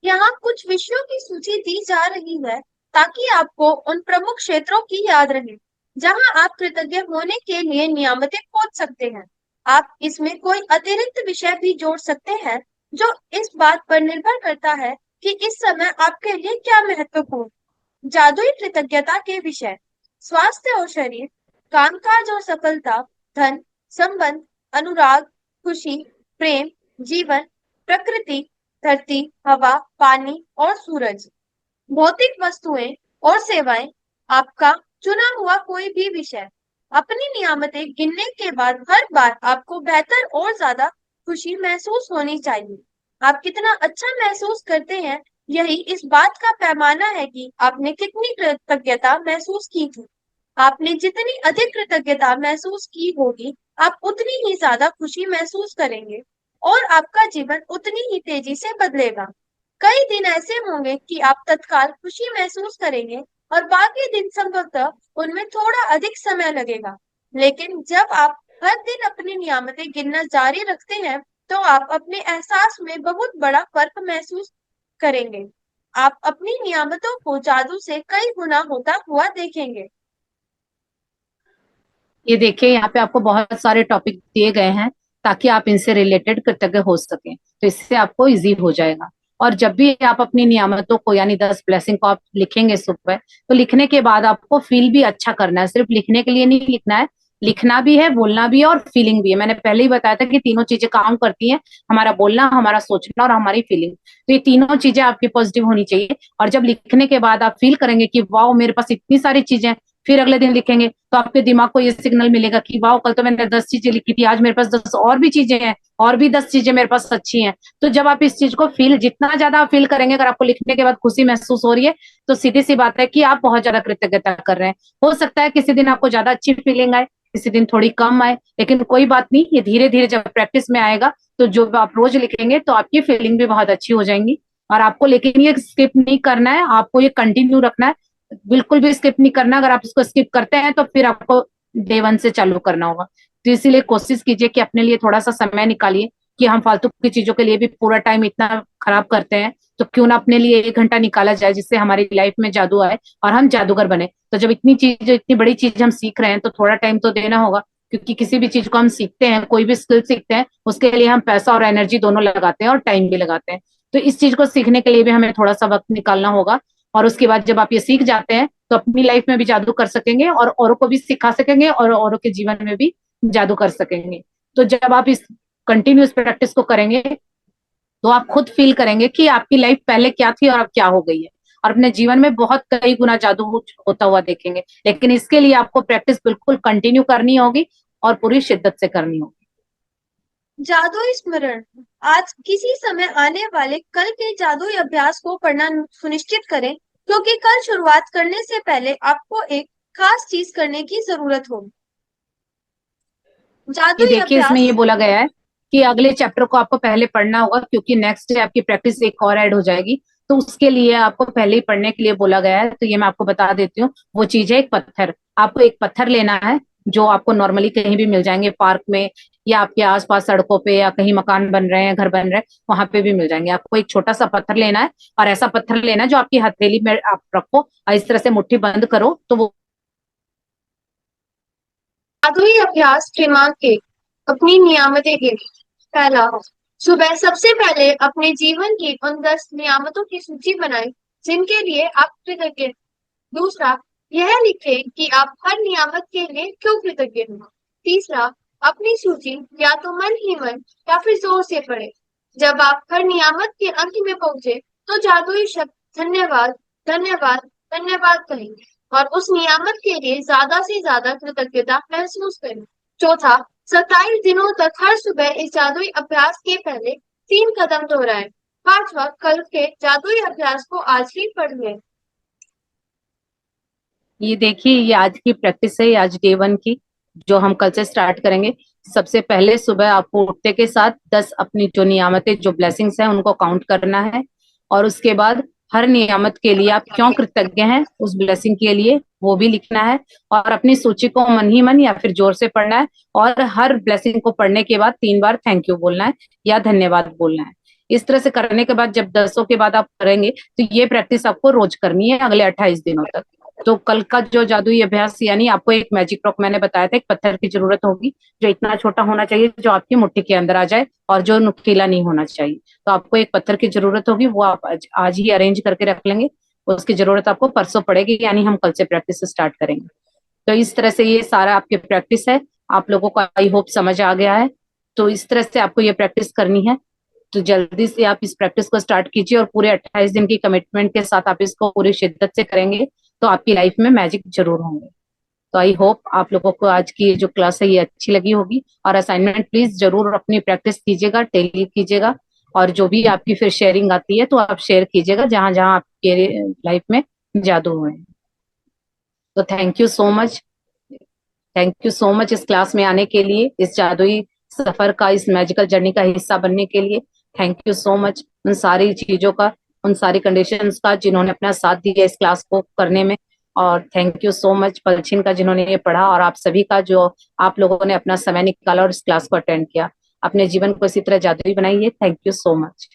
यहाँ कुछ विषयों की सूची दी जा रही है ताकि आपको उन प्रमुख क्षेत्रों की याद रहे जहां आप कृतज्ञ होने के लिए नियामतें खोज सकते हैं। आप इसमें कोई अतिरिक्त विषय भी जोड़ सकते हैं, जो इस बात पर निर्भर करता है कि इस समय आपके लिए क्या महत्वपूर्ण। जादुई कृतज्ञता के विषय: स्वास्थ्य और शरीर, कामकाज और सफलता, धन, संबंध, अनुराग, खुशी, प्रेम, जीवन, प्रकृति, धरती, हवा, पानी और सूरज, भौतिक वस्तुएं और सेवाएं। आपका चुना हुआ कोई भी विषय। अपनी नियामतें गिनने के बाद हर बार आपको बेहतर और ज्यादा खुशी महसूस होनी चाहिए। आप कितना अच्छा महसूस करते हैं, यही इस बात का पैमाना है कि आपने कितनी कृतज्ञता महसूस की थी। आपने जितनी अधिक कृतज्ञता महसूस की होगी, आप उतनी ही ज्यादा खुशी महसूस करेंगे और आपका जीवन उतनी ही तेजी से बदलेगा। कई दिन ऐसे होंगे कि आप तत्काल खुशी महसूस करेंगे और बाकी दिन संभवतः उनमें थोड़ा अधिक समय लगेगा। लेकिन जब आप हर दिन अपनी नियामतें गिनना जारी रखते हैं, तो आप अपने एहसास में बहुत बड़ा फर्क महसूस करेंगे। आप अपनी नियामतों को जादू से कई गुना होता हुआ देखेंगे। ये देखिए यहाँ पे आपको बहुत सारे टॉपिक दिए गए हैं ताकि आप इनसे रिलेटेड कृतज्ञ हो सकें, तो इससे आपको इजी हो जाएगा। और जब भी आप अपनी नियामतों को यानी 10 ब्लेसिंग को आप लिखेंगे सुबह, तो लिखने के बाद आपको फील भी अच्छा करना है। सिर्फ लिखने के लिए नहीं लिखना है, लिखना भी है, बोलना भी है और फीलिंग भी है। मैंने पहले ही बताया था कि तीनों चीजें काम करती हैं, हमारा बोलना, हमारा सोचना और हमारी फीलिंग। तो ये तीनों चीजें आपकी पॉजिटिव होनी चाहिए। और जब लिखने के बाद आप फील करेंगे कि वाह मेरे पास इतनी सारी चीजें, फिर अगले दिन लिखेंगे तो आपके दिमाग को ये सिग्नल मिलेगा कि वाह कल तो मैंने 10 चीजें लिखी थी, आज मेरे पास 10 और भी चीजें हैं, और भी 10 चीजें मेरे पास अच्छी हैं। तो जब आप इस चीज को फील, जितना ज्यादा आप फील करेंगे, अगर आपको लिखने के बाद खुशी महसूस हो रही है, तो सीधी सी बात है कि आप बहुत ज्यादा कृतज्ञता कर रहे हैं। हो सकता है किसी दिन आपको ज्यादा अच्छी फीलिंग आए, किसी दिन थोड़ी कम आए, लेकिन कोई बात नहीं, ये धीरे धीरे जब प्रैक्टिस में आएगा तो जो आप रोज लिखेंगे तो आपकी फीलिंग भी बहुत अच्छी हो जाएंगी। और आपको लेकिन ये स्किप नहीं करना है, आपको ये कंटिन्यू रखना है, बिल्कुल भी स्किप नहीं करना। अगर आप इसको स्किप करते हैं तो फिर आपको डे 1 से चालू करना होगा। तो इसीलिए कोशिश कीजिए कि अपने लिए थोड़ा सा समय निकालिए, कि हम फालतू की चीजों के लिए भी पूरा टाइम इतना खराब करते हैं, तो क्यों ना अपने लिए 1 घंटा निकाला जाए जिससे हमारी लाइफ में जादू आए और हम जादूगर बने। तो जब इतनी बड़ी चीज हम सीख रहे हैं तो थोड़ा टाइम तो देना होगा, क्योंकि किसी भी चीज को हम सीखते हैं, कोई भी स्किल सीखते हैं, उसके लिए हम पैसा और एनर्जी दोनों लगाते हैं और टाइम भी लगाते हैं। तो इस चीज को सीखने के लिए भी हमें थोड़ा सा वक्त निकालना होगा। और उसके बाद जब आप ये सीख जाते हैं तो अपनी लाइफ में भी जादू कर सकेंगे और औरों को भी सिखा सकेंगे और औरों के जीवन में भी जादू कर सकेंगे। तो जब आप इस कंटिन्यूस प्रैक्टिस को करेंगे तो आप खुद फील करेंगे कि आपकी लाइफ पहले क्या थी और अब क्या हो गई है। और अपने जीवन में बहुत कई गुना जादू होता हुआ देखेंगे। लेकिन इसके लिए आपको प्रैक्टिस बिल्कुल कंटिन्यू करनी होगी और पूरी शिद्दत से करनी होगी। जादुई स्मरण। आज किसी समय आने वाले कल के जादुई अभ्यास को पढ़ना सुनिश्चित करें, क्योंकि कल शुरुआत करने से पहले आपको एक खास चीज करने की जरूरत होगी। ये जादुई देखिए, इसमें अभ्यास। ये बोला गया है कि अगले चैप्टर को आपको पहले पढ़ना होगा, क्योंकि नेक्स्ट डे आपकी प्रैक्टिस एक और ऐड हो जाएगी। तो उसके लिए आपको पहले ही पढ़ने के लिए बोला गया है। तो ये मैं आपको बता देती हूँ। वो चीज है एक पत्थर। आपको एक पत्थर लेना है, जो आपको नॉर्मली कहीं भी मिल जाएंगे, पार्क में या आपके आसपास सड़कों पे, या कहीं मकान बन रहे हैं, घर बन रहे हैं, वहां पे भी मिल जाएंगे। आपको एक छोटा सा पत्थर लेना है, और ऐसा पत्थर लेना है जो आपकी हथेली में आप रखो और इस तरह से मुट्ठी बंद करो तो वो। जादुई अभ्यास क्रमांक 1। अपनी नियामतें गिने। पहला, सुबह सबसे पहले अपने जीवन की उन 10 नियामतों की सूची बनाएं जिनके लिए आप कृतज्ञ हैं। दूसरा, यह लिखें कि आप हर नियामत के लिए क्यों कृतज्ञ हैं। तीसरा, अपनी सूची या तो मन ही मन या फिर जोर से पढ़ें। जब आप हर नियामत के अंत में पहुंचे तो जादुई शब्द धन्यवाद, धन्यवाद, धन्यवाद कहेंगे और उस नियामत के लिए ज्यादा से ज्यादा कृतज्ञता महसूस करें। चौथा, 27 दिनों तक हर सुबह इस जादुई अभ्यास के पहले 3 कदम दोहराएं। पांचवा, कल के जादुई अभ्यास को आज ही पढ़ लें। ये देखिए, ये आज की प्रैक्टिस है, ये आज डे 1 की, जो हम कल से स्टार्ट करेंगे। सबसे पहले सुबह आपको उठते के साथ 10 अपनी जो नियामतें, जो ब्लेसिंग्स हैं, उनको काउंट करना है। और उसके बाद हर नियामत के लिए आप क्यों कृतज्ञ हैं, उस ब्लेसिंग के लिए, वो भी लिखना है। और अपनी सूची को मन ही मन या फिर जोर से पढ़ना है। और हर ब्लेसिंग को पढ़ने के बाद 3 बार थैंक यू बोलना है या धन्यवाद बोलना है। इस तरह से करने के बाद जब 10 के बाद आप करेंगे, तो ये प्रैक्टिस आपको रोज करनी है अगले 28 दिनों तक। तो कल का जो जादुई अभ्यास, यानी आपको एक मैजिक रॉक, मैंने बताया था, एक पत्थर की जरूरत होगी, जो इतना छोटा होना चाहिए जो आपकी मुट्ठी के अंदर आ जाए और जो नुकीला नहीं होना चाहिए। तो आपको एक पत्थर की जरूरत होगी, वो आप आज ही अरेंज करके रख लेंगे। उसकी जरूरत आपको परसों पड़ेगी, यानी हम कल से प्रैक्टिस स्टार्ट करेंगे। तो इस तरह से ये सारा आपकी प्रैक्टिस है। आप लोगों को आई होप समझ आ गया है। तो इस तरह से आपको ये प्रैक्टिस करनी है। तो जल्दी से आप इस प्रैक्टिस को स्टार्ट कीजिए, और पूरे 28 दिन की कमिटमेंट के साथ आप इसको पूरी शिद्दत से करेंगे तो आपकी लाइफ में मैजिक जरूर होंगे। तो आई होप आप लोगों को आज की जो क्लास है ये अच्छी लगी होगी। और असाइनमेंट प्लीज जरूर अपनी प्रैक्टिस कीजिएगा, डेली कीजिएगा। और जो भी आपकी फिर शेयरिंग आती है तो आप शेयर कीजिएगा जहां जहां आपके लाइफ में जादू हुए हैं। तो thank you so much. Thank you so much इस क्लास में आने के लिए, इस जादुई सफर का, इस मैजिकल जर्नी का हिस्सा बनने के लिए। थैंक यू सो मच उन सारी चीजों का, उन सारी कंडीशंस का, जिन्होंने अपना साथ दिया इस क्लास को करने में। और थैंक यू सो मच पलछिन का, जिन्होंने ये पढ़ा, और आप सभी का जो आप लोगों ने अपना समय निकाला और इस क्लास को अटेंड किया। अपने जीवन को इसी तरह जादुई बनाइए। Thank you so much.